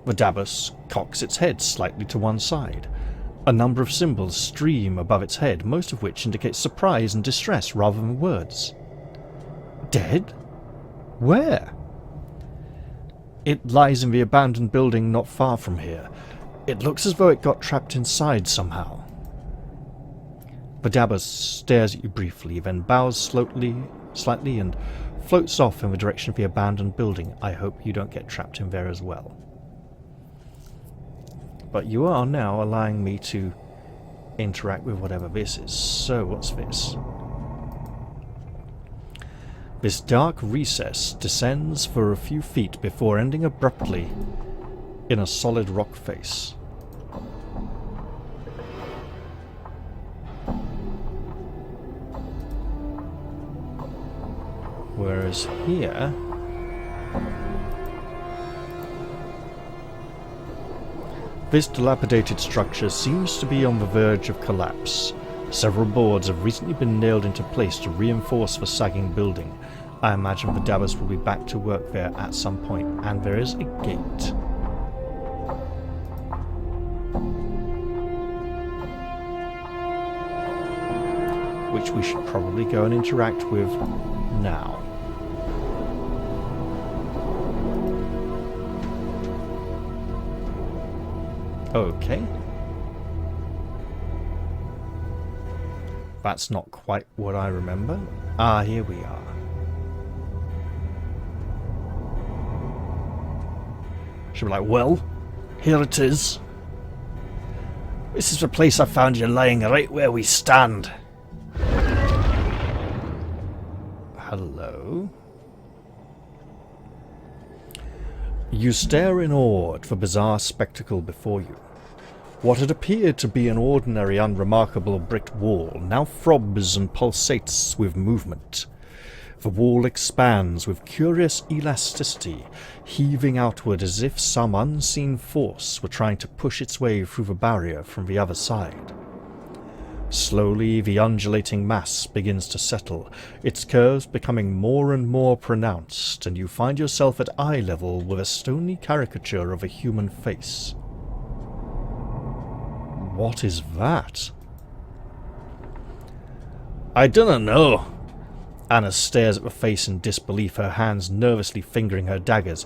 The Dabus cocks its head slightly to one side. A number of symbols stream above its head, most of which indicate surprise and distress rather than words. Dead? Where? It lies in the abandoned building not far from here. It looks as though it got trapped inside somehow. The Dabus stares at you briefly, then bows slightly and floats off in the direction of the abandoned building. I hope you don't get trapped in there as well. But you are now allowing me to interact with whatever this is. So, what's this? This dark recess descends for a few feet before ending abruptly in a solid rock face. Whereas here... this dilapidated structure seems to be on the verge of collapse. Several boards have recently been nailed into place to reinforce the sagging building. I imagine the Dabus will be back to work there at some point, and there is a gate. Which we should probably go and interact with now. Okay. That's not quite what I remember. Ah, here we are. She'll be like, well, here it is. This is the place I found you lying right where we stand. Hello? You stare in awe at the bizarre spectacle before you. What had appeared to be an ordinary, unremarkable brick wall now throbs and pulsates with movement. The wall expands with curious elasticity, heaving outward as if some unseen force were trying to push its way through the barrier from the other side. Slowly, the undulating mass begins to settle, its curves becoming more and more pronounced, and you find yourself at eye level with a stony caricature of a human face. What is that? I dunno know. Anna stares at the face in disbelief, her hands nervously fingering her daggers.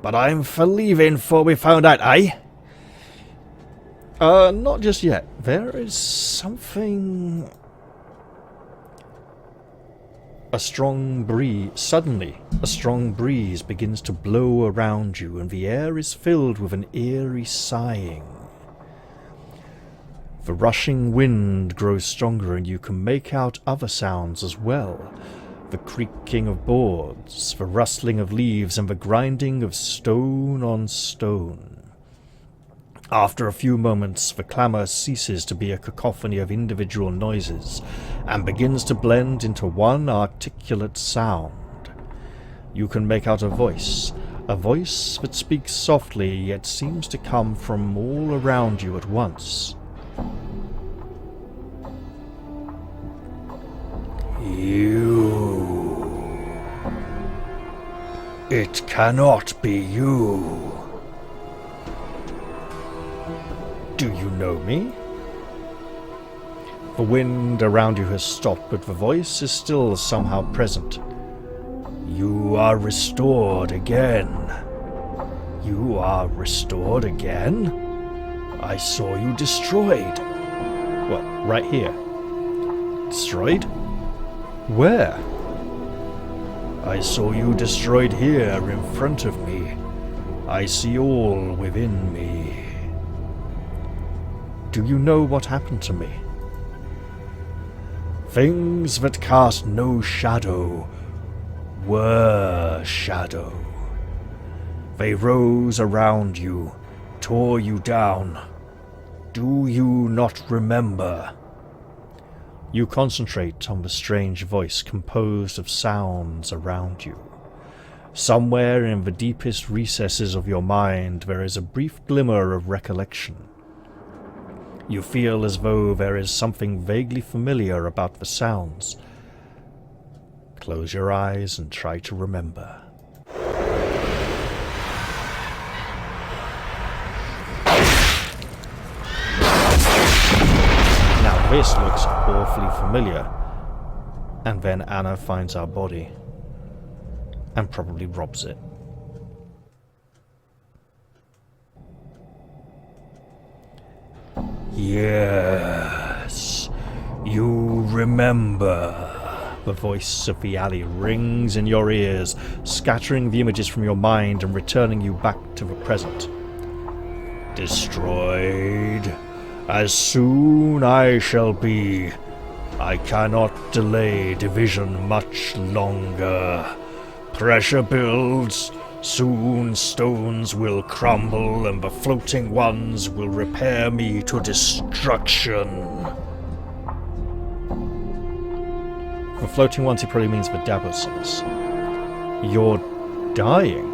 But I'm for leaving before we found out, eh? Not just yet. There is something... Suddenly, a strong breeze begins to blow around you, and the air is filled with an eerie sighing. The rushing wind grows stronger and you can make out other sounds as well. The creaking of boards, the rustling of leaves, and the grinding of stone on stone. After a few moments, the clamour ceases to be a cacophony of individual noises and begins to blend into one articulate sound. You can make out a voice that speaks softly yet seems to come from all around you at once. You. It cannot be you. Do you know me? The wind around you has stopped, but the voice is still somehow present. You are restored again. You are restored again? I saw you destroyed. Well, right here. Destroyed? Where? I saw you destroyed here in front of me. I see all within me. Do you know what happened to me? Things that cast no shadow were shadow. They rose around you, tore you down. Do you not remember? You concentrate on the strange voice composed of sounds around you. Somewhere in the deepest recesses of your mind there is a brief glimmer of recollection. You feel as though there is something vaguely familiar about the sounds. Close your eyes and try to remember. Now this looks awfully familiar. And then Anna finds our body. And probably robs it. Yes, you remember. The voice of the alley rings in your ears, scattering the images from your mind and returning you back to the present. Destroyed. As soon I shall be. I cannot delay division much longer. Pressure builds. Soon stones will crumble and the floating ones will repair me to destruction. The floating ones, he probably means the Dabosons. You're dying.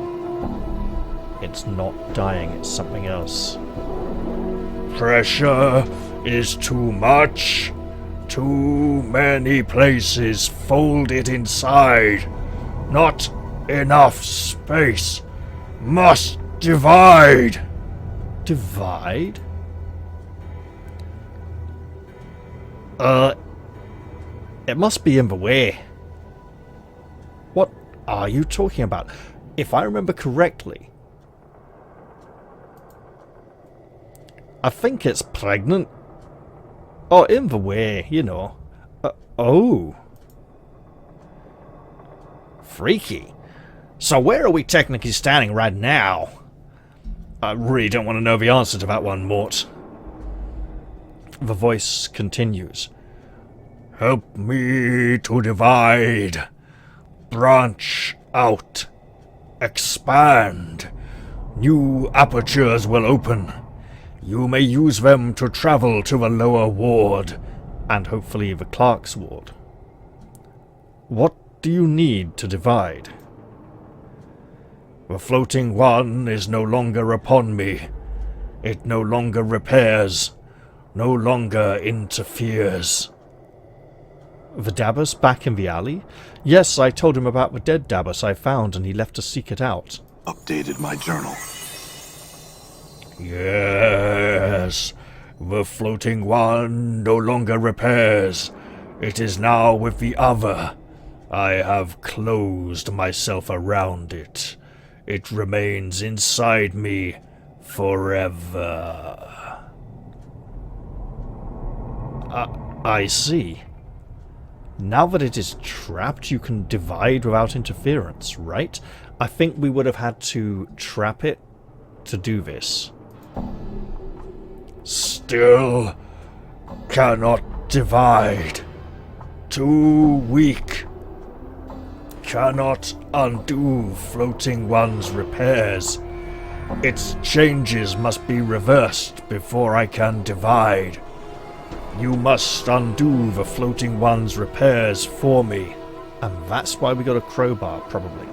It's not dying, it's something else. Pressure is too much. Too many places folded inside. Not enough space. Must divide. Divide? It must be in the way. What are you talking about? If I remember correctly, I think it's pregnant. Or in the way, you know. Oh. Freaky. So where are we technically standing right now? I really don't want to know the answer to that one, Mort. The voice continues. Help me to divide. Branch out. Expand. New apertures will open. You may use them to travel to the lower ward, and hopefully the Clark's ward. What do you need to divide? The floating one is no longer upon me. It no longer repairs, no longer interferes. The Dabus back in the alley? Yes, I told him about the dead Dabus I found and he left to seek it out. Updated my journal. Yes, the floating one no longer repairs. It is now with the other. I have closed myself around it. It remains inside me forever. I see. Now that it is trapped, you can divide without interference, right? I think we would have had to trap it to do this. Still, Cannot divide. Too weak. Cannot undo floating one's repairs. Its changes must be reversed before I can divide. You must undo the floating one's repairs for me. And that's why we got a crowbar, probably.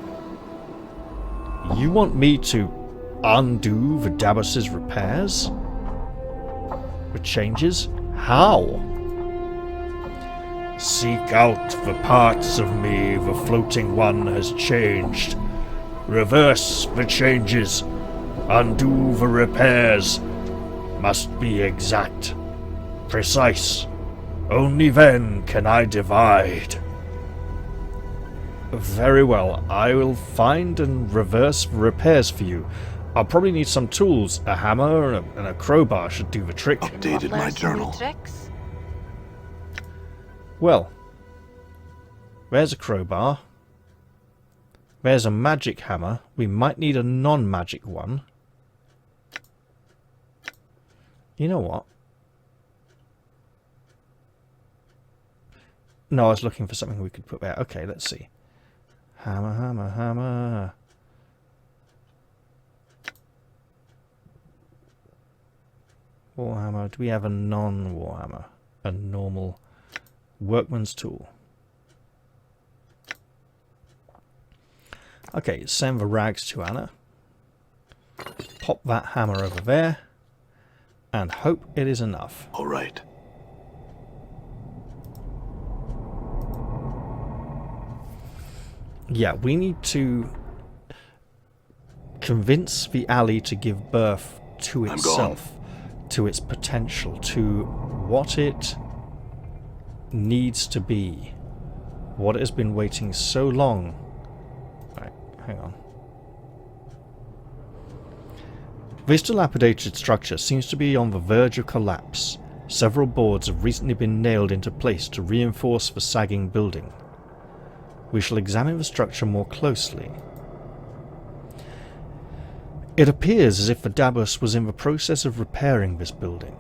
You want me to undo the Dabus's repairs? The changes? How? Seek out the parts of me the floating one has changed. Reverse the changes. Undo the repairs. Must be exact. Precise. Only then can I divide. Very well. I will find and reverse the repairs for you. I'll probably need some tools. A hammer and a crowbar should do the trick. Updated my journal. Tricks? Well, there's a crowbar. There's a magic hammer. We might need a non-magic one. You know what? No, I was looking for something we could put there. Okay, let's see. Hammer, hammer, hammer. Warhammer. Do we have a non-Warhammer? A normal workman's tool. Okay, send the rags to Anna. Pop that hammer over there. And hope it is enough. All right. Yeah, we need to convince the alley to give birth to itself, to its potential, to what it needs to be, what it has been waiting so long. Right, hang on. This dilapidated structure seems to be on the verge of collapse. Several boards have recently been nailed into place to reinforce the sagging building. We shall examine the structure more closely. It appears as if the Dabus was in the process of repairing this building.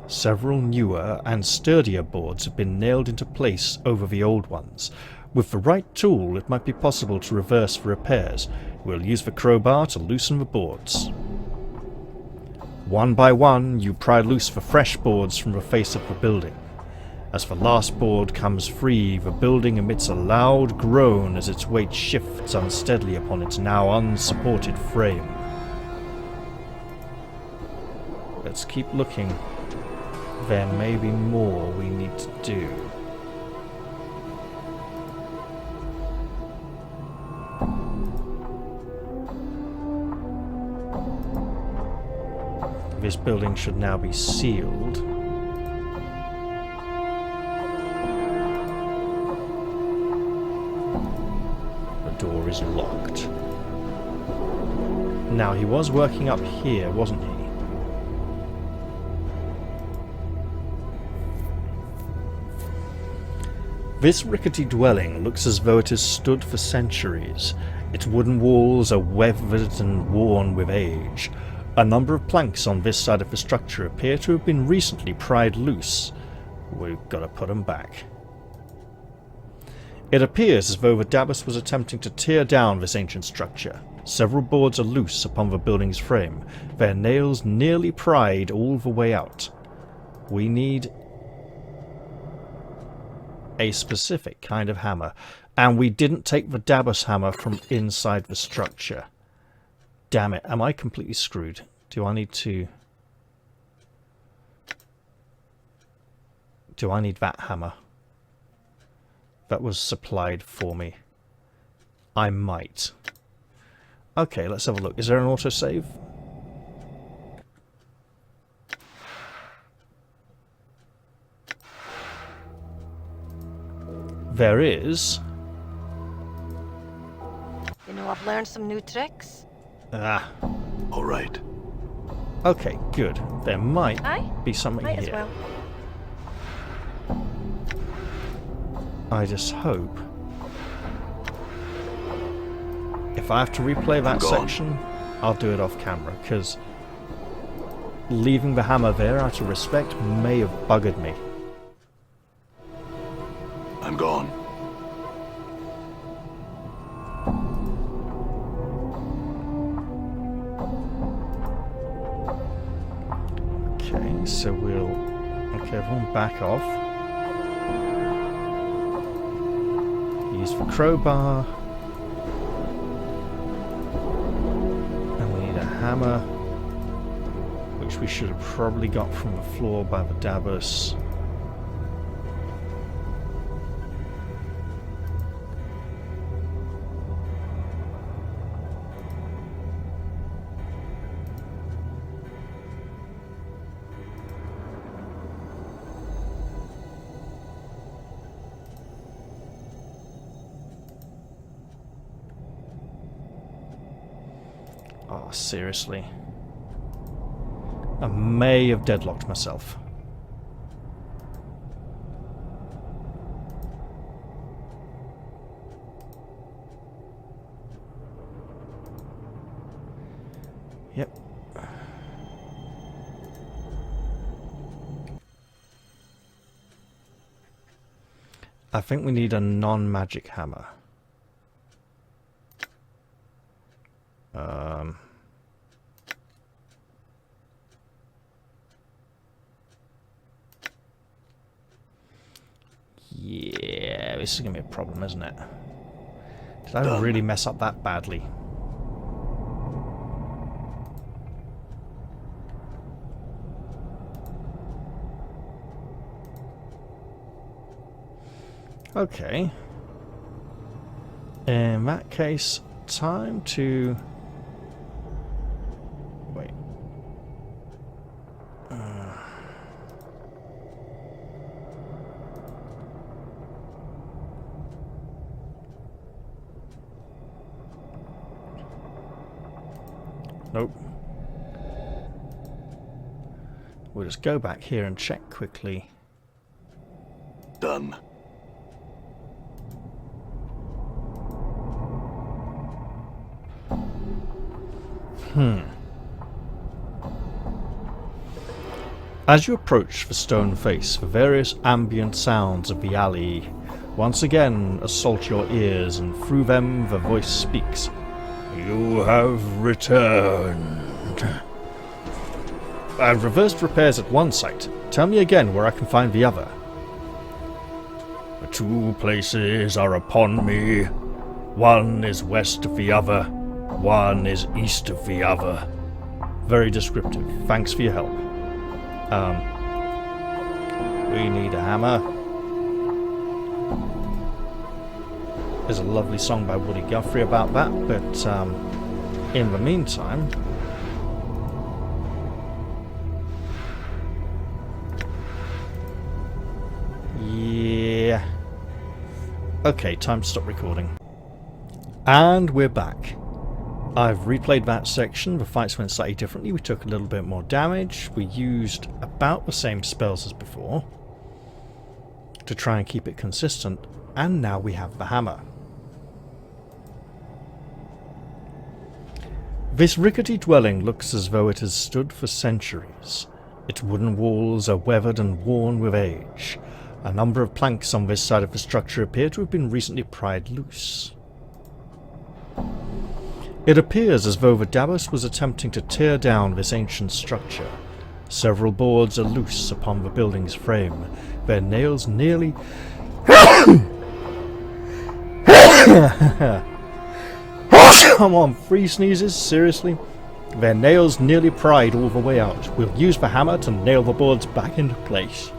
Several newer and sturdier boards have been nailed into place over the old ones. With the right tool, it might be possible to reverse the repairs. We'll use the crowbar to loosen the boards. One by one, you pry loose the fresh boards from the face of the building. As the last board comes free, the building emits a loud groan as its weight shifts unsteadily upon its now unsupported frame. Let's keep looking. There may be more we need to do. This building should now be sealed. The door is locked. Now, he was working up here, wasn't he? This rickety dwelling looks as though it has stood for centuries. Its wooden walls are weathered and worn with age. A number of planks on this side of the structure appear to have been recently pried loose. We've got to put them back. It appears as though the Dabus was attempting to tear down this ancient structure. Several boards are loose upon the building's frame, their nails nearly pried all the way out. We need a specific kind of hammer, and we didn't take the Dabus hammer from inside the structure. Damn it, am I completely screwed? Do I need that hammer? That was supplied for me. I might. Okay, let's have a look. Is there an autosave? There is. You know, I've learned some new tricks. Ah. All right. Okay, good. There might be something Might here. as well. I just hope. If I have to replay that section, I'll do it off camera, because leaving the hammer there out of respect may have buggered me. I'm gone. Okay, so we'll... Okay, everyone back off. Use the crowbar. And we need a hammer, which we should have probably got from the floor by the Davos. Oh, seriously. I may have deadlocked myself. Yep. I think we need a non-magic hammer. Yeah, this is going to be a problem, isn't it? Did I really mess up that badly? Okay. In that case, time to... Wait. Nope. We'll just go back here and check quickly. Done. As you approach the stone face, the various ambient sounds of the alley once again assault your ears, and through them the voice speaks. You have returned. I've reversed repairs at one site. Tell me again where I can find the other. The two places are upon me. One is west of the other. One is east of the other. Very descriptive. Thanks for your help. We need a hammer. There's a lovely song by Woody Guthrie about that, but in the meantime... Yeah... Okay, time to stop recording. And we're back. I've replayed that section. The fights went slightly differently. We took a little bit more damage. We used about the same spells as before to try and keep it consistent. And now we have the hammer. This rickety dwelling looks as though it has stood for centuries. Its wooden walls are weathered and worn with age. A number of planks on this side of the structure appear to have been recently pried loose. It appears as though the Davos was attempting to tear down this ancient structure. Several boards are loose upon the building's frame, their nails nearly... Come on, 3 sneezes? Seriously? Their nails nearly pried all the way out. We'll use the hammer to nail the boards back into place.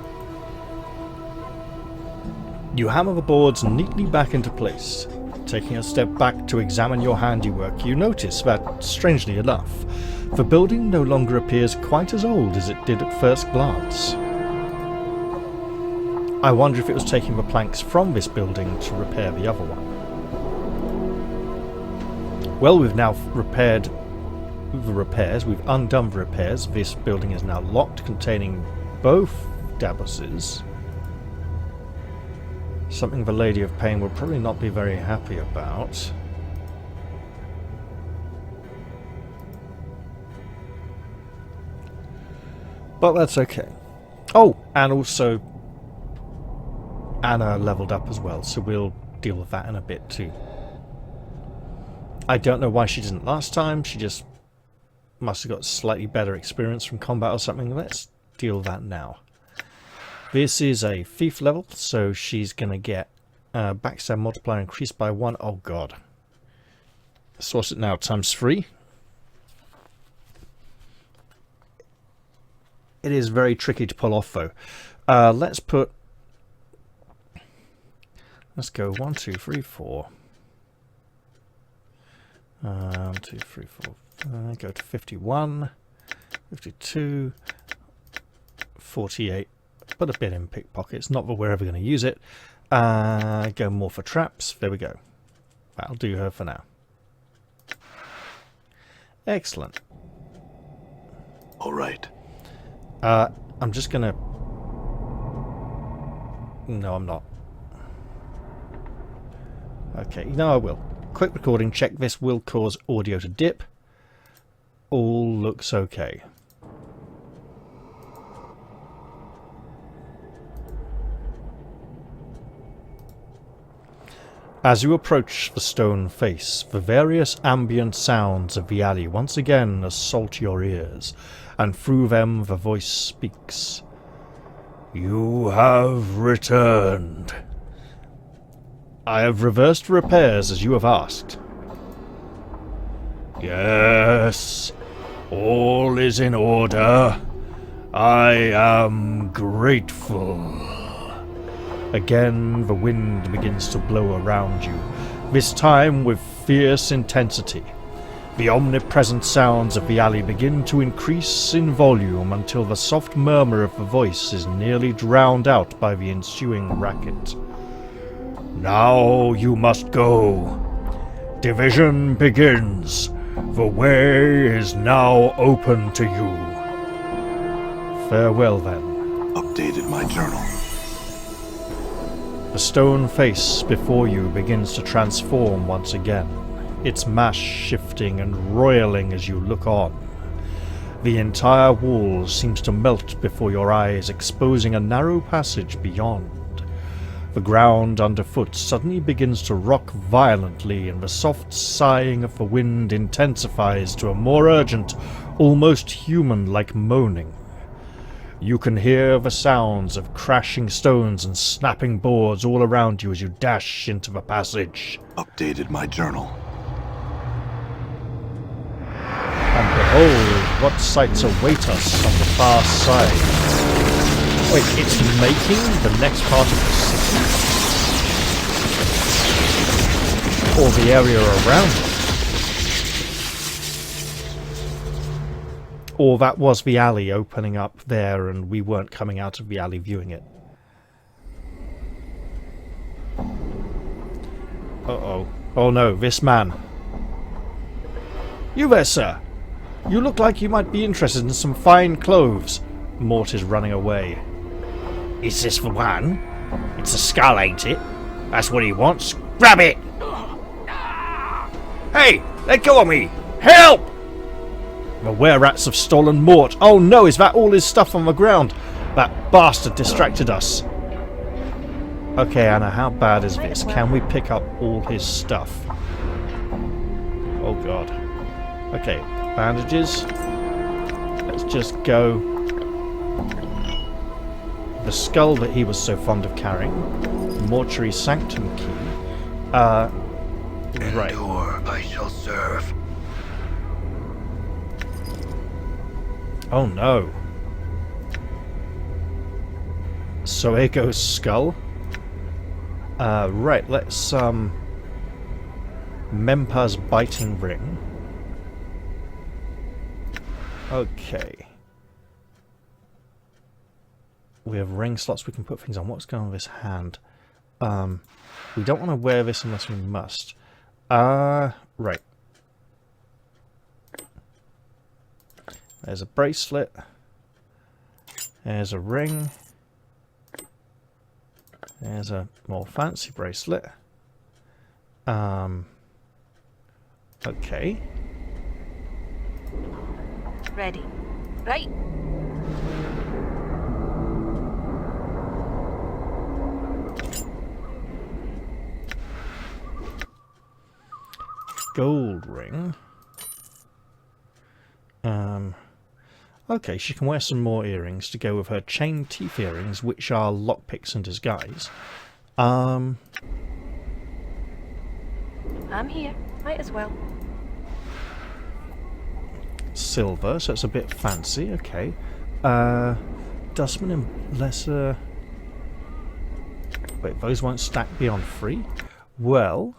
You hammer the boards neatly back into place. Taking a step back to examine your handiwork, you notice that, strangely enough, the building no longer appears quite as old as it did at first glance. I wonder if it was taking the planks from this building to repair the other one. Well, we've now repaired the repairs, we've undone the repairs. This building is now locked, containing both Davoses. Something the Lady of Pain will probably not be very happy about. But that's okay. Oh, and also Anna leveled up as well, so we'll deal with that in a bit too. I don't know why she didn't last time. She just must have got slightly better experience from combat or something. Let's deal with that now. This is a thief level, so she's going to get backstab multiplier increased by 1. Oh god. Source it now times 3. It is very tricky to pull off though. Let's go 1, 2, 3, 4. 1, 2, 3, 4. Go to 51, 52, 48. Put a bit in pickpockets. Not that we're ever going to use it. Go more for traps. There we go. That'll do her for now. Excellent. All right. I'm just going to... No, I'm not. Okay, no, I will. Quick recording check. This will cause audio to dip. All looks okay. As you approach the stone face, the various ambient sounds of the alley once again assault your ears, and through them the voice speaks. You have returned. I have reversed repairs as you have asked. Yes, all is in order. I am grateful. Again, the wind begins to blow around you, this time with fierce intensity. The omnipresent sounds of the alley begin to increase in volume until the soft murmur of the voice is nearly drowned out by the ensuing racket. Now you must go. Division begins. The way is now open to you. Farewell then. Updated my journal. The stone face before you begins to transform once again, its mass shifting and roiling as you look on. The entire wall seems to melt before your eyes, exposing a narrow passage beyond. The ground underfoot suddenly begins to rock violently, and the soft sighing of the wind intensifies to a more urgent, almost human-like moaning. You can hear the sounds of crashing stones and snapping boards all around you as you dash into the passage. Updated my journal. And behold, what sights await us on the far side. Wait, it's making the next part of the city? Or the area around it? Or that was the alley opening up there and we weren't coming out of the alley viewing it. Uh-oh. Oh no, this man. You there, sir. You look like you might be interested in some fine clothes. Mort is running away. Is this the one? It's a skull, ain't it? That's what he wants. Grab it! Hey! Let go of me! Help! The were-rats have stolen Mort. Oh no, is that all his stuff on the ground? That bastard distracted us. Okay, Anna, how bad is this? Can we pick up all his stuff? Oh god. Okay, bandages. Let's just go. The skull that he was so fond of carrying. Mortuary sanctum key. Right. Endure, I shall serve. Oh no. So here goes skull. Right, let's Mempa's biting ring. Okay. We have ring slots we can put things on. What's going on with this hand? We don't want to wear this unless we must. Right. There's a bracelet. There's a ring. There's a more fancy bracelet. Okay. Ready. Right. gold ring. Okay, she can wear some more earrings to go with her chain teeth earrings, which are lockpicks in disguise. I'm here. Might as well. Silver, so it's a bit fancy. Okay. Dustman and lesser... Wait, those won't stack beyond 3? Well,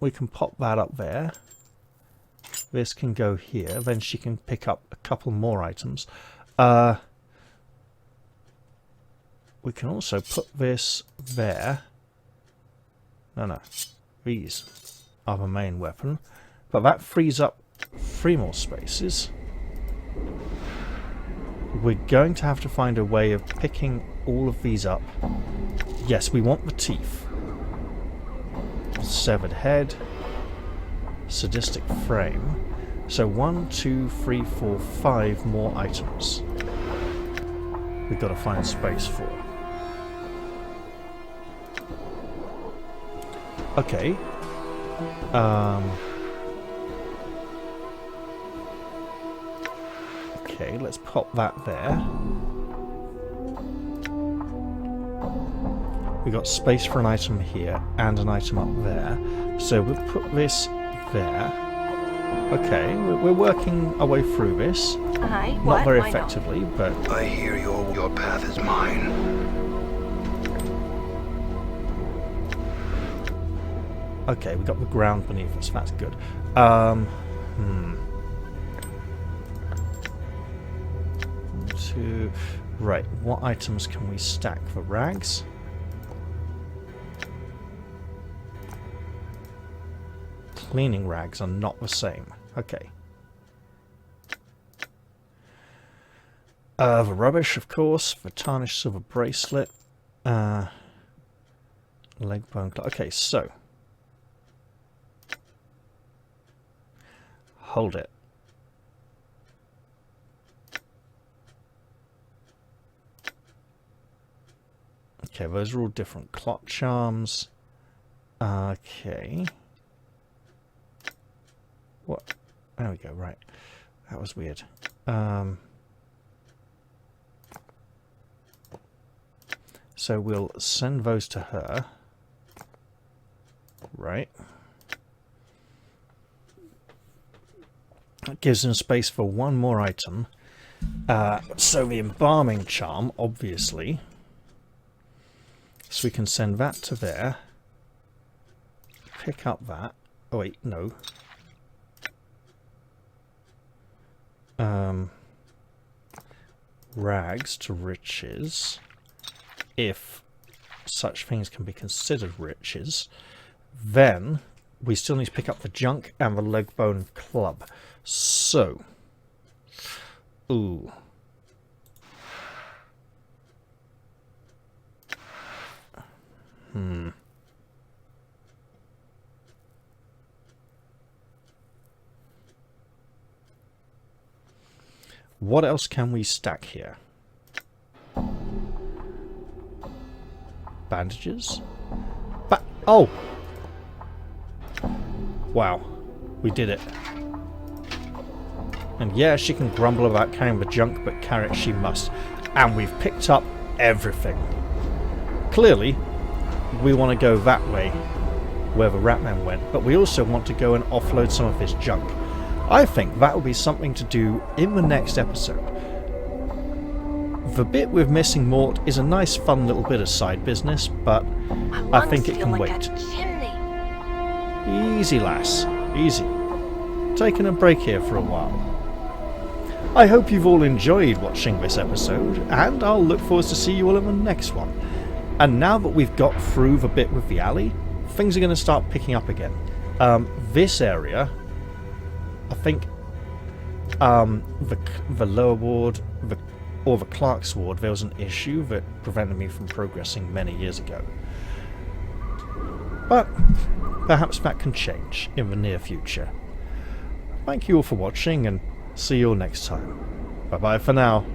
we can pop that up there. This can go here. Then she can pick up a couple more items. We can also put this there. No. These are the main weapon. But that frees up 3 more spaces. We're going to have to find a way of picking all of these up. Yes, we want the teeth. Severed head. Sadistic frame. So 1, 2, 3, 4, 5 more items. We've got to find space for. Okay. Okay, let's pop that there. We got space for an item here and an item up there. So we'll put this there. Okay, we're working our way through this. Aye, Not very Why effectively, but... I hear your path is mine. Okay, we got the ground beneath us, that's good. Right, what items can we stack for rags? Cleaning rags are not the same. Okay. The rubbish, of course. The tarnished silver bracelet. Leg bone. Okay, so. Hold it. Okay, those are all different clock charms. Okay. What? There we go, right. That was weird. So we'll send those to her. Right. That gives them space for one more item. So the embalming charm, obviously. So we can send that to there. Pick up that. Oh wait, no. Rags to riches. If such things can be considered riches. Then we still need to pick up the junk and the leg bone club. So. Ooh. What else can we stack here? Bandages? Oh! Wow. We did it. And yeah, she can grumble about carrying the junk, but carry it she must. And we've picked up everything. Clearly, we want to go that way, where the Ratman went, but we also want to go and offload some of his junk. I think that will be something to do in the next episode. The bit with missing Mort is a nice fun little bit of side business, but I think it can wait. Easy, lass. Easy. Taking a break here for a while. I hope you've all enjoyed watching this episode, and I'll look forward to see you all in the next one. And now that we've got through the bit with the alley, things are going to start picking up again. This area, I think, the lower ward, or the Clerk's ward, there was an issue that prevented me from progressing many years ago. But perhaps that can change in the near future. Thank you all for watching, and see you all next time. Bye bye for now.